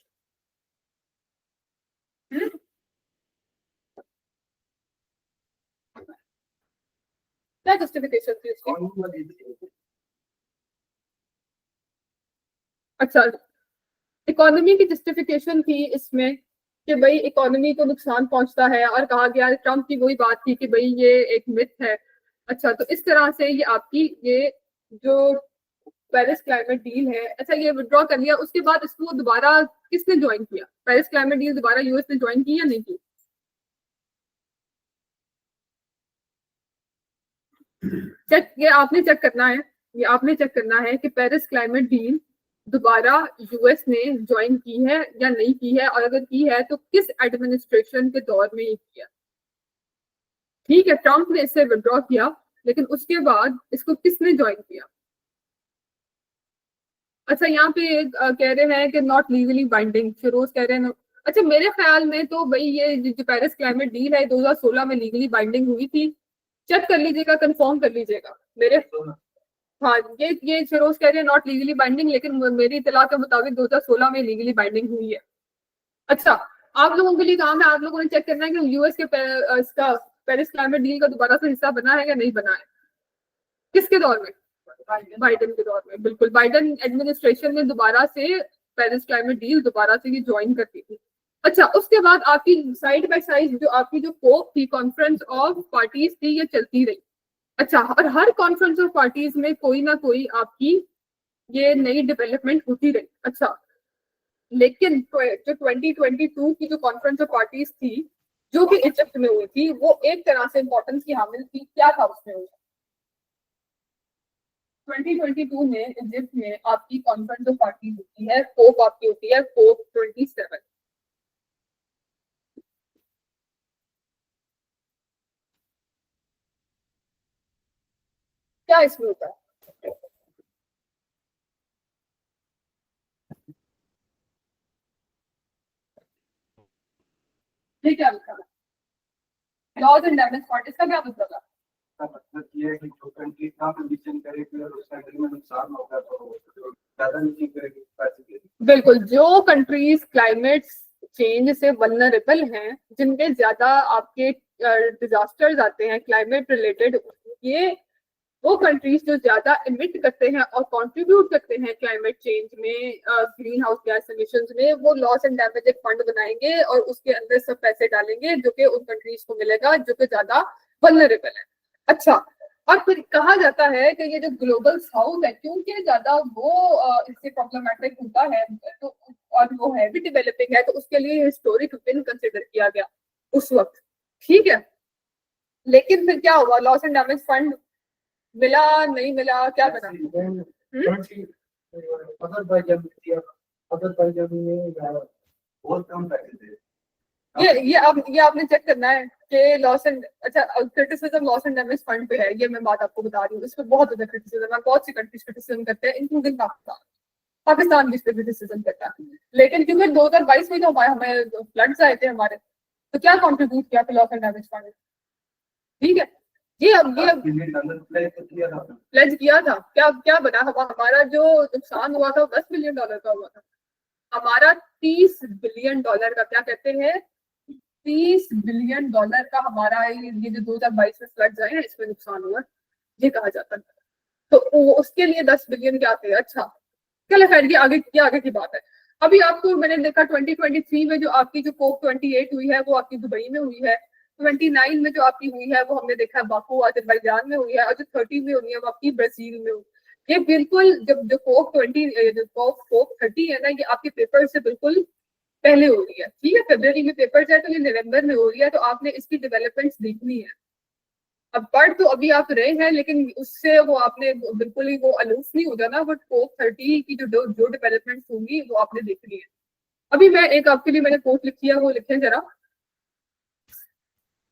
क्या जस्टिफिकेशन थी उसकी? अच्छा, इकोनॉमी की जस्टिफिकेशन थी इसमें कि भाई इकोनॉमी को नुकसान पहुंचता है, और कहा गया ट्रम्प की वही बात थी कि भाई ये एक मिथ है। अच्छा, तो इस तरह से ये आपकी ये जो पेरिस क्लाइमेट डील है, अच्छा ये विड्रॉ कर लिया। उसके बाद इसको दोबारा किसने ज्वाइन किया, पेरिस क्लाइमेट डील दोबारा यूएस ने ज्वाइन की या नहीं की? ये आपने चेक करना है, ये आपने चेक करना है कि पेरिस क्लाइमेट डील दोबारा यूएस ने ज्वाइन की है या नहीं की है, और अगर की है तो किस एडमिनिस्ट्रेशन के दौर में ये किया। ठीक है, ट्रम्प ने इसे विड्रॉ किया, लेकिन उसके बाद इसको किसने ज्वाइन किया? अच्छा, यहाँ पे कह रहे हैं कि नॉट लीगली बाइंडिंग, फिरोज कह रहे हैं अच्छा, मेरे ख्याल में तो भाई ये जो पेरिस क्लाइमेट डील है 2016 में लीगली बाइंडिंग हुई थी। चेक कर लीजिएगा, कंफर्म कर लीजिएगा मेरे। हाँ, ये फिरोज कह रहे हैं नॉट लीगली बाइंडिंग, लेकिन मेरी इतला के मुताबिक 2016 में लीगली बाइंडिंग हुई है। अच्छा, आप लोगों के लिए काम है, आप लोगों ने चेक करना है कि यूएस के इसका पेरिस क्लाइमेट डील का दोबारा से हिस्सा बना है या नहीं बना है। किसके दौर में? बाइडेन के दौर में, बिल्कुल। बाइडेन एडमिनिस्ट्रेशन ने दोबारा से पेरिस क्लाइमेट डील दोबारा से ये ज्वाइन करती थी। अच्छा, उसके बाद आपकी साइड बाय साइड जो आपकी जो कोप थी, कॉन्फ्रेंस ऑफ पार्टीज थी, ये चलती रही। अच्छा, और हर कॉन्फ्रेंस ऑफ पार्टीज में कोई ना कोई आपकी ये नई डेवलपमेंट होती रही। अच्छा, लेकिन जो 2022 की जो कॉन्फ्रेंस ऑफ पार्टीज थी जो कि इजिप्ट में हुई थी, वो एक तरह से इंपॉर्टेंस की हामिल थी। क्या था उसमें? 2022 में इजिप्ट में आपकी कॉन्फ्रेंस ऑफ पार्टीज होती है, कोप आपकी होती है कोप 27। क्या इसमें होता है? ये क्या लिखा है? लॉज एंड डैमेज फंड, इसका क्या मतलब है? का मतलब ये है कि जो कंट्री का एमिशन करेगी और उस कंट्री में नुकसान होगा तो ज्यादा नहीं करेगी पैसे। बिल्कुल, जो कंट्रीज क्लाइमेट चेंज से वल्नरेबल हैं, जिनके ज्यादा आपके डिजास्टर्स आते हैं क्लाइमेट रिलेटेड, ये वो कंट्रीज जो ज्यादा इमिट करते हैं और कंट्रीब्यूट करते हैं क्लाइमेट चेंज में, ग्रीन हाउस गैस एमिशंस में, वो लॉस एंड डैमेज एक फंड बनाएंगे और उसके अंदर सब पैसे डालेंगे जो कि उन कंट्रीज को मिलेगा जो कि ज्यादा वल्नरेबल है। अच्छा, और फिर कहा जाता है कि ये जो ग्लोबल साउथ है, क्योंकि ज्यादा वो इससे प्रॉब्लमेटिक होता है तो, और वो है भी डेवलपिंग है, तो उसके लिए हिस्टोरिक विन कंसिडर किया गया उस वक्त। ठीक है, लेकिन फिर क्या हुआ? लॉस एंड डैमेज फंड मिला नहीं मिला, क्या पता। बहुत कम पैसे थे। ये आपने चेक करना है कि लॉस एंड, अच्छा, criticism loss and damage fund पे है, ये मैं बात आपको बता रही हूँ। इस पे बहुत ज्यादा क्रिटिसिज्म है, बहुत सी कंट्रीज क्रिटिसिज्म करते हैं, इंक्लूडिंग पाकिस्तान। पाकिस्तान भी इस पे क्रिटिसिज्म करता है, लेकिन क्योंकि 2022 में जो हमें फ्लड्स आए थे हमारे, तो क्या कॉन्ट्रीब्यूट किया था लॉस एंड डैमेज फंड? ठीक है, ये प्लेज किया था। क्या क्या बना? हमारा जो नुकसान हुआ था $10 बिलियन का हुआ था। हमारा $30 बिलियन का, क्या कहते हैं, $30 बिलियन का हमारा ये जो 2022 में फ्लड्स आए हैं इसमें नुकसान हुआ, ये कहा जाता है। तो उसके लिए 10 बिलियन क्या थे? अच्छा, चलो खैर, ये आगे की बात है। अभी आपको मैंने देखा 2023 में जो आपकी जो कोप 28 हुई है वो आपकी दुबई में हुई है। 29 में जो आपकी हुई है वो हमने देखा बाकू अजरबैजान में हुई है, और जो 30 में हुई है वो आपकी ब्राजील में हुई। ये बिल्कुल जब जो कोप 30 है ना, ये आपके पेपर से बिल्कुल पहले हो रही है। ठीक है, फरवरी में पेपर है तो ये नवंबर में हो रही है, तो आपने इसकी डेवलपमेंट्स देखनी है। अब पढ़ तो अभी आप रहे हैं, लेकिन उससे वो आपने बिल्कुल ही वो अलूफ नहीं हो जाना, बट कोप 30 की जो डेवलपमेंट्स होंगी वो आपने देखनी है। अभी मैं एक आपके लिए मैंने कोट लिखी है, वो लिखे जरा।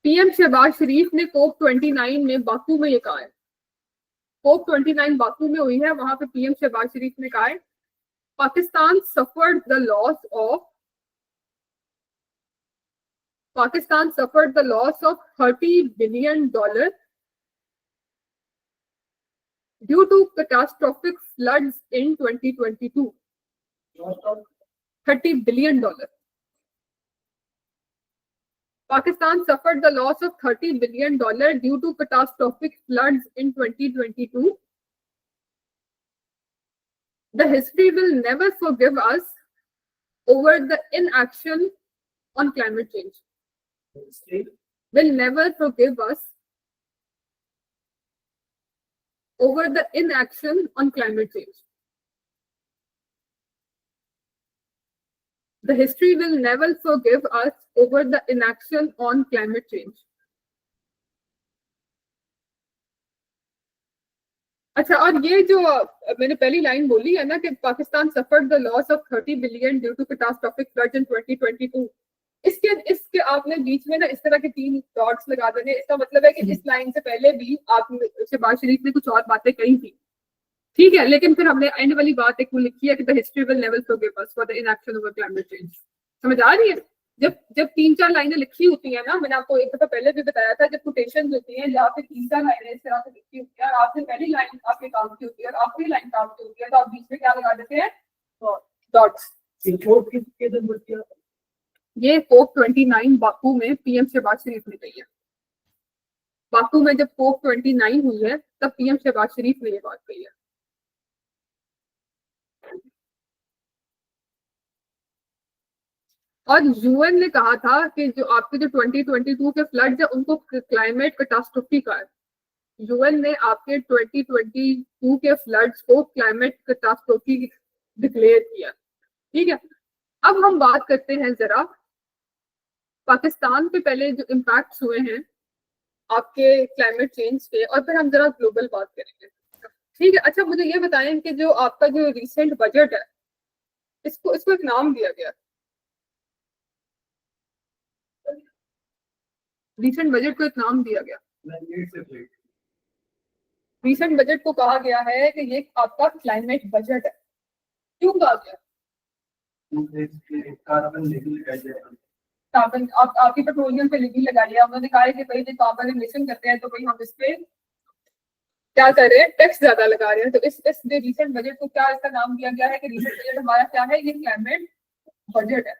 पीएम शहबाज शरीफ ने कोप 29 में बाकू में ये कहा है, कोप 29 बाकू में हुई है, वहां पे पीएम शहबाज शरीफ ने कहा है, Pakistan suffered the loss of Pakistan suffered the loss of $30 billion due to catastrophic floods in 2022. $30 billion. Pakistan suffered the loss of $30 billion due to catastrophic floods in 2022. The history will never forgive us over the inaction on climate change. Will never forgive us over the inaction on climate change. The history will never forgive us over the inaction on climate change. अच्छा, और ये जो मैंने पहली line बोली है ना कि Pakistan suffered the loss of 30 billion due to catastrophic floods in 2022, इसके आपने बीच में ना इस तरह के 3 डॉट्स लगा देने। इसका मतलब है कि इस लाइन से पहले भी आप शहबाज शरीफ ने कुछ और बातें कही थी, ठीक है, लेकिन फिर हमने एंड वाली बात एक लिखी है कि the history will never forgive us for the inaction over climate change. समझ आ रही है? जब 3-4 लाइनें लिखी होती है ना, मैंने आपको एक दफा पहले भी बताया था, जब कोटेशन होती है जहाँ पे 3-4 लाइनें इस तरह से लिखी होती है और आपसे पहली लाइन आपके काम की होती है और आखिरी लाइन काम की होती है, तो आप बीच में क्या लगा देते हैं? डॉट्स। ये कोप 29 बाकू में पीएम शहबाज शरीफ ने कही है। बाकू में जब कोप 29 हुई है तब पीएम शहबाज शरीफ ने ये बात कही है। और यूएन ने कहा था कि जो आपके जो 2022 के फ्लड्स है उनको क्लाइमेट कैटास्ट्रोफी का है। यूएन ने आपके 2022 के फ्लड्स को क्लाइमेट कैटास्ट्रोफी डिक्लेयर किया। ठीक है, अब हम बात करते हैं जरा पाकिस्तान पे पहले जो इम्पैक्ट्स हुए हैं आपके क्लाइमेट चेंज पे, और फिर हम जरा ग्लोबल बात करेंगे। ठीक है, अच्छा मुझे ये बताएं कि जो आपका जो रिसेंट बजट है इसको इसको एक नाम दिया गया, रिसेंट बजट को एक नाम दिया गया। रिसेंट बजट को कहा गया है कि ये आपका क्लाइमेट बजट है। क्यों कहा गया? कार्बन आपकी पेट्रोलियम पे लेवी लगाई है, उन्होंने कहा है कि भाई जो कार्बन एमिशन करते हैं तो भाई हम इस पे क्या कर रहे हैं, टैक्स ज्यादा लगा रहे हैं। तो इस रिसेंट बजट को क्या इसका नाम दिया गया है कि रिसेंट बजट हमारा क्या है, ये क्लाइमेट बजट है,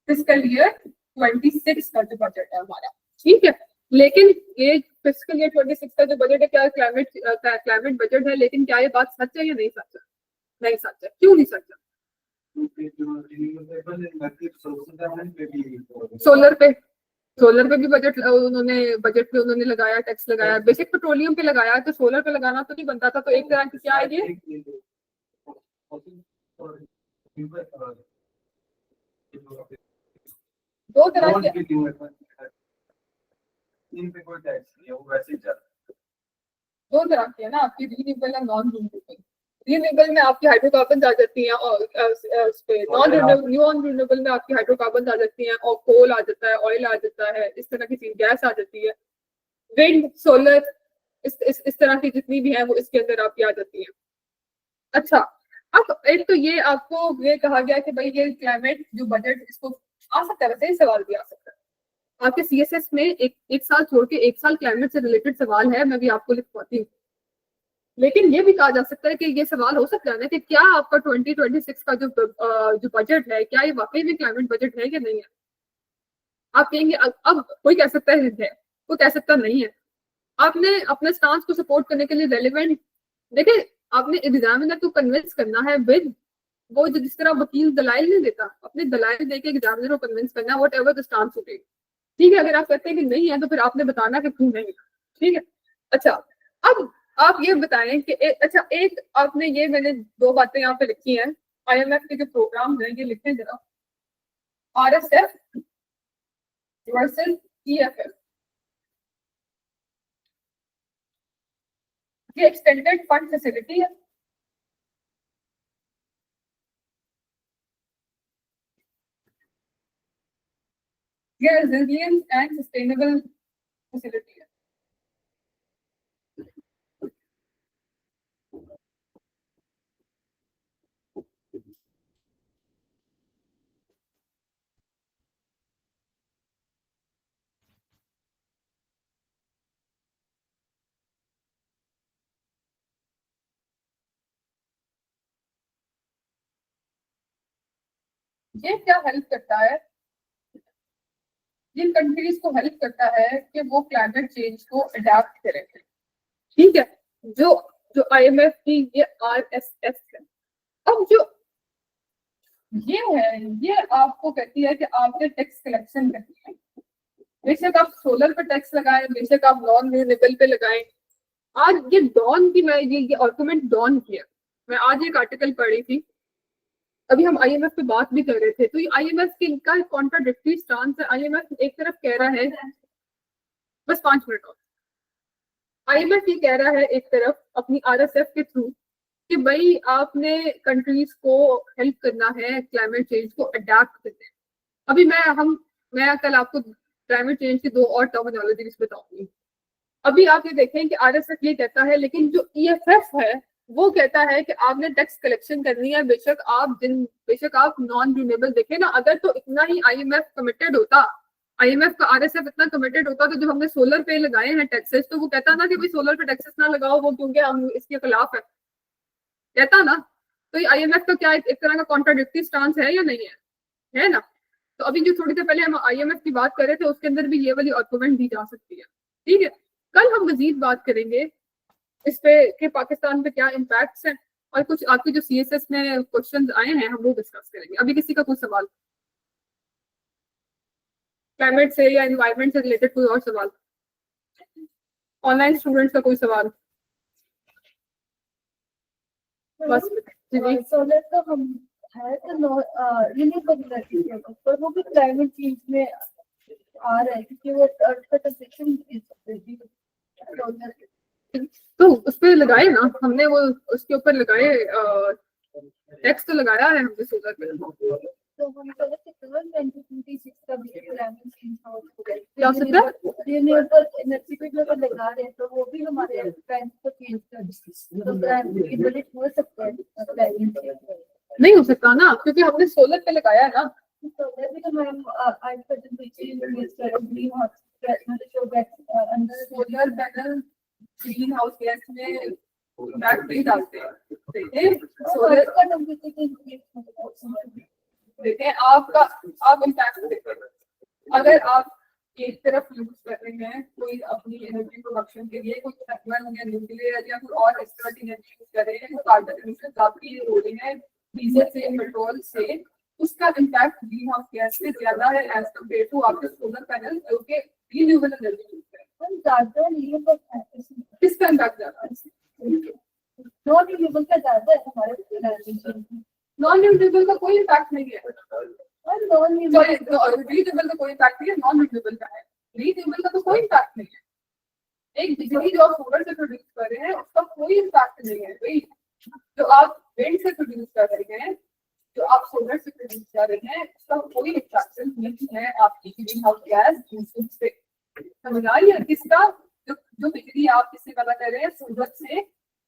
फिस्कल ईयर 26 का जो बजट है हमारा। ठीक है, लेकिन ये फिस्कल ईयर 26 का जो बजट है क्या क्लाइमेट बजट है, लेकिन क्या ये बात सच है या नहीं सच है? नहीं सच है। क्यों नहीं सच है? सोलर पे भी बजट उन्होंने लगाया, टैक्स लगाया, बेसिक पेट्रोलियम पे लगाया, तो सोलर पे लगाना तो नहीं बनता था। तो एक तरह की क्या है ये, दो तरह के दो तरह की है ना आपकी, रीन्यूएबल और नॉन रीन्यूएबल। रीन्यूएबल में आपकी हाइड्रोकार्बन आ जाती हैं और नॉन रिन्यूएबल में आपकी हाइड्रोकार्बन आ जाती हैं और कोल आ जाता है, ऑयल आ जाता है, इस तरह की चीज, गैस आ जाती है, विंड, सोलर, इस तरह की जितनी भी है वो इसके अंदर आपकी आ जाती है। अच्छा, अब एक तो ये आपको ये कहा गया कि भाई ये क्लाइमेट जो बजट इसको आ सकता है, वैसे ही सवाल भी आ सकता है आपके सीएसएस में, एक साल छोड़ के एक साल क्लाइमेट से रिलेटेड सवाल है, मैं भी आपको लिखवाती हूँ। लेकिन ये भी कहा जा सकता है कि ये सवाल हो सकता है ना कि क्या आपका 2026 का जो बजट है क्या ये वाकई में क्लाइमेट बजट है या नहीं है। आप कहेंगे अब कोई कह सकता है कोई कह सकता नहीं है। आपने अपने स्टांस को सपोर्ट करने के लिए रेलिवेंट, देखिए आपने एग्जामिनर को कन्विंस करना है विद वो जिस तरह वकील दलाइल नहीं देता, अपने दलाइल देके एग्जामिनर को कन्विंस करना, whatever the stance you take. ठीक है, अगर आप कहते हैं कि नहीं है तो फिर आपने बताना कि क्यों नहीं। ठीक है, अच्छा अब आप ये बताएं कि अच्छा एक आपने ये मैंने दो बातें यहाँ पे लिखी हैं, आईएमएफ के जो प्रोग्राम है ये लिखे जरा, आरएसएफ वर्सेस ईएफएफ, ये एक्सटेंडेड फंड फैसिलिटी है, ये रेजिलियंस एंड सस्टेनेबल फैसिलिटी है। ये क्या हेल्प करता है, जिन कंट्रीज को हेल्प करता है कि वो क्लाइमेट चेंज को अडेप्ट करें। ठीक है, जो जो आईएमएफ की ये आरएसएस है। अब जो ये है ये आपको कहती है कि आपने टैक्स कलेक्शन करनी है, बेशक आप सोलर पे टैक्स लगाएं, बेशक आप नॉन रिन्यूएबल पे लगाएं। आज ये डॉन की मैं ये आर्गुमेंट डॉन किया, मैं आज एक आर्टिकल पढ़ी थी, अभी हम आईएमएफ पे बात भी कर रहे थे, तो ये आईएमएफ के इनका कॉन्ट्राडिक्टरी स्टांस है। आईएमएफ एक तरफ कह रहा है, बस 5 मिनट और, आईएमएफ ये कह रहा है एक तरफ अपनी आरएसएफ के थ्रू कि भाई आपने कंट्रीज को हेल्प करना है क्लाइमेट चेंज को अडेप्ट करने। अभी मैं कल आपको क्लाइमेट चेंज की दो और टर्मिनोलॉजीज बताऊंगी। अभी आप ये देखें कि आरएसएफ ये कहता है, लेकिन जो ईएफएफ है वो कहता है कि आपने टैक्स कलेक्शन करनी है, बेशक आप नॉन रिन्यूएबल देखें ना। अगर तो इतना ही आईएमएफ कमिटेड होता, आईएमएफ का आरएसएफ इतना कमिटेड होता, तो जब हमने सोलर पे लगाए हैं टैक्सेस, तो वो कहता ना कि भाई सोलर पे टैक्सेस ना लगाओ, वो क्योंकि हम इसके खिलाफ है, कहता ना। तो ये आईएमएफ का क्या एक तरह का कॉन्ट्राडिक्टरी स्टांस है या नहीं है ना। तो अभी जो थोड़ी देर पहले हम आईएमएफ की बात कर रहे थे उसके अंदर भी ये वाली आर्गुमेंट दी जा सकती है। ठीक है, कल हम मजीद बात करेंगे इस पे कि पाकिस्तान पे क्या इम्पैक्ट्स हैं, और कुछ आपके जो सीएसएस में क्वेश्चंस आए हैं हम वो डिस्कस करेंगे। अभी किसी का कुछ सवाल? क्लाइमेट से या एनवायरनमेंट से रिलेटेड कोई और सवाल? ऑनलाइन स्टूडेंट्स का कोई सवाल? बस जी सोलर तो हम है तो रिन्यूएबल एनर्जी है, पर वो भी क्लाइमेट चेंज में आ रहा है क्योंकि वो अर्थ का टेम्परेचर तो उस पर लगाए ना हमने, वो उसके ऊपर लगाए टैक्स तो लगाया है हमने सोलर पे। तो हम सोलर से 2026 का भी क्लाइमेट चेंज हो गया। क्या हो सकता है? रिन्यूएबल एनर्जी पे जो अगर लगा रहे हैं तो वो भी हमारे क्लाइमेट को चेंज कर देती है, तो क्लाइमेट हो सकता है क्लाइमेट चेंज नहीं हो सकता ना, क्योंकि हमने सोलर पे लगाया है ना। सोलर भी तो मैम आज का टेम्परेचर इंक्रीज कर ग्रीन हाउस जो अंदर solar panel green house gas में इम्पैक्ट नहीं डालते हैं। देखिए सोलर का टेम्परेचर इंक्रीज देखिए आपका, आप इम्पैक्ट देखिए, अगर आप एक तरफ यूज कर रहे हैं कोई अपनी एनर्जी प्रोडक्शन के लिए, कोई थर्मल या न्यूक्लियर या कोई और एक्स्ट्रा एनर्जी यूज कर रहे हैं, तो कार्बन एमिशन आपकी हो रही है डीजल से, पेट्रोल से, उसका इम्पैक्ट ग्रीन हाउस गैस से ज्यादा है एज कम्पेयर टू आपके सोलर पैनल जो कि रिन्यूएबल एनर्जी यूज कर रहे हैं। ज्यादा रिन्यूएबल किसका इम्पैक्ट ज्यादा है? नॉन रिन्यूएबल का ज्यादा है हमारे नॉन रिन्यूएबल का कोई इम्पैक्ट नहीं है। नॉन रिन्यूएबल का कोई इम्पैक्ट नहीं है, नॉन रिन्यूएबल का है। रिन्यूएबल का तो कोई इम्पैक्ट नहीं है। एक बिजली जो आप सोलर से प्रोड्यूस कर रहे हैं उसका कोई इम्पैक्ट नहीं है भाई। जो आप विंड से प्रोड्यूस कर रहे हैं, जो आप सोलर से प्रोड्यूस कर रहे हैं, उसका कोई इम्पैक्ट नहीं है आपकी ग्रीन हाउस गैस यूसेज से। समझ आ रही है? किसका? जो बिजली आप किससे पैदा कर रहे हैं, सूरज से,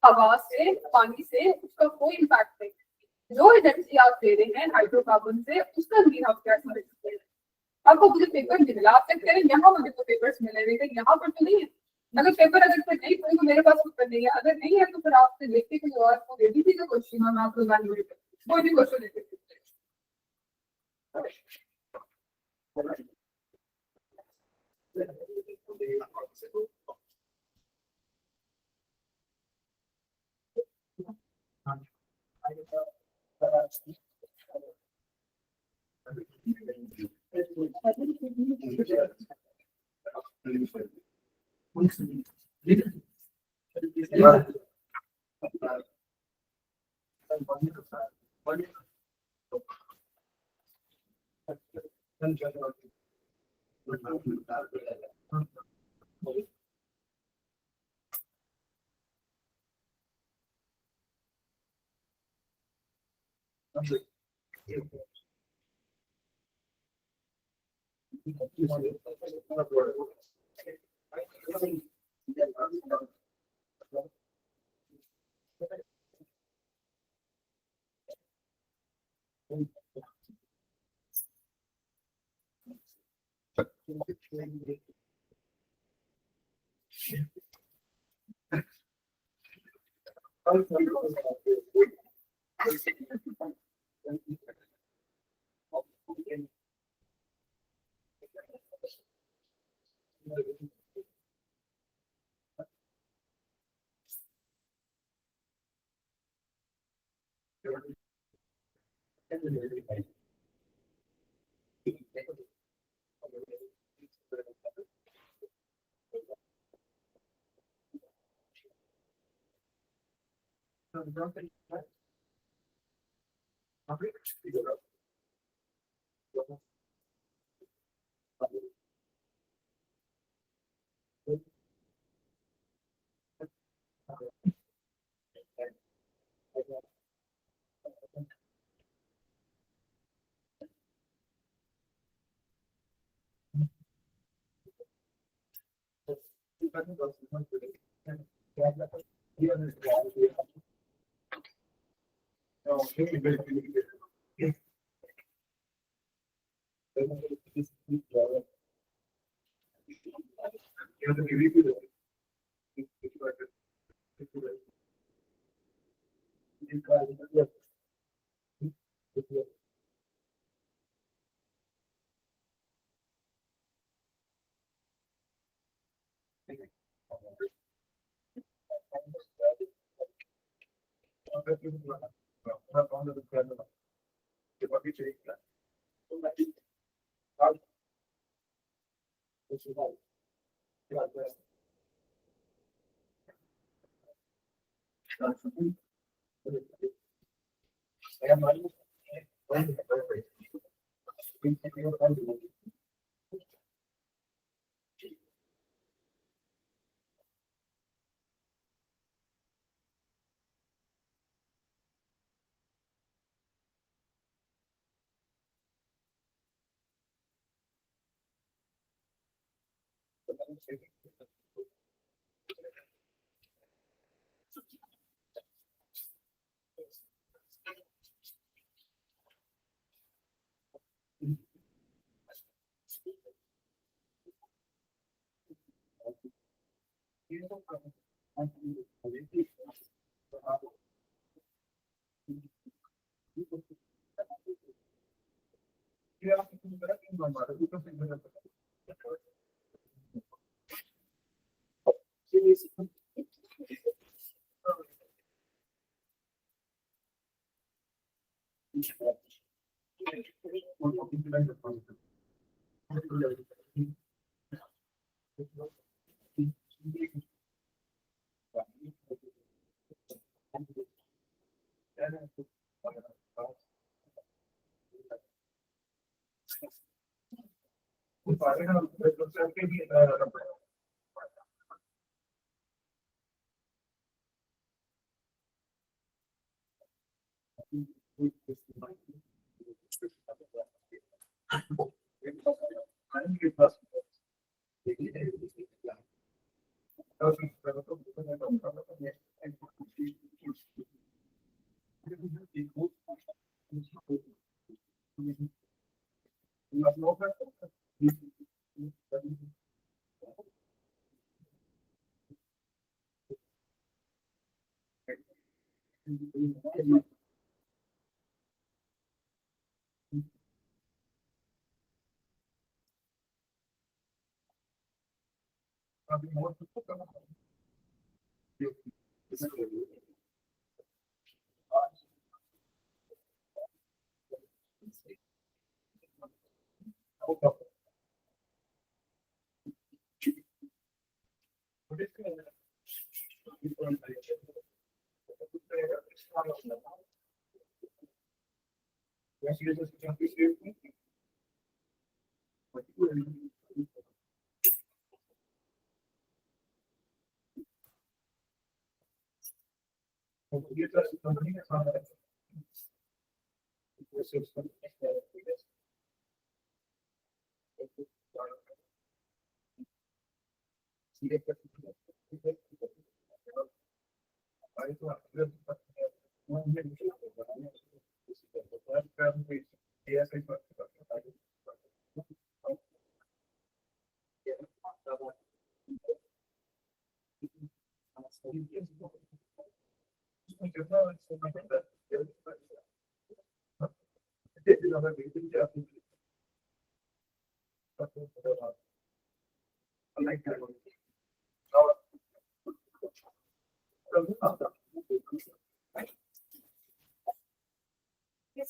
हवा से, पानी से, उसका कोई इम्पैक्ट नहीं। जो एनर्जी आप दे रहे हैं हाइड्रोकार्बन से, उसका ग्रीन हाउस गैस में है। आपको मुझे पेपर मिला, आप चेक करें, यहाँ मुझे तो पेपर्स मिले, लेकिन यहाँ पर तो नहीं है। अगर पेपर अगर फिर नहीं कोई तो मेरे पास पेपर नहीं है, अगर नहीं है तो फिर आपसे देखते कोई और को दे दीजिएगा क्वेश्चन, हम आपको कोई भी क्वेश्चन दे सकते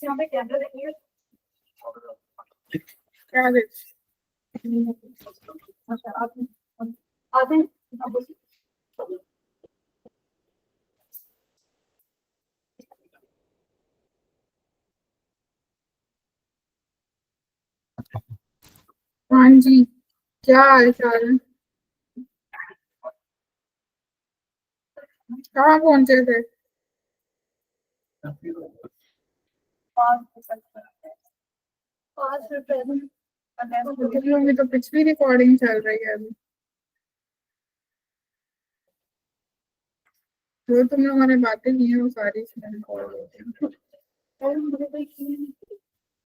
यहाँ पे कैमरा देखिए क्या देख अच्छा आप आते हैं आप बोलिए। हाँ जी, क्या हाल चाल है? कहाँ पहुंचे थे? अभी तो पिछली रिकॉर्डिंग चल रही है अभी। जो तुम लोगों ने बातें की हैं वो सारी इसमें रिकॉर्ड होती हैं।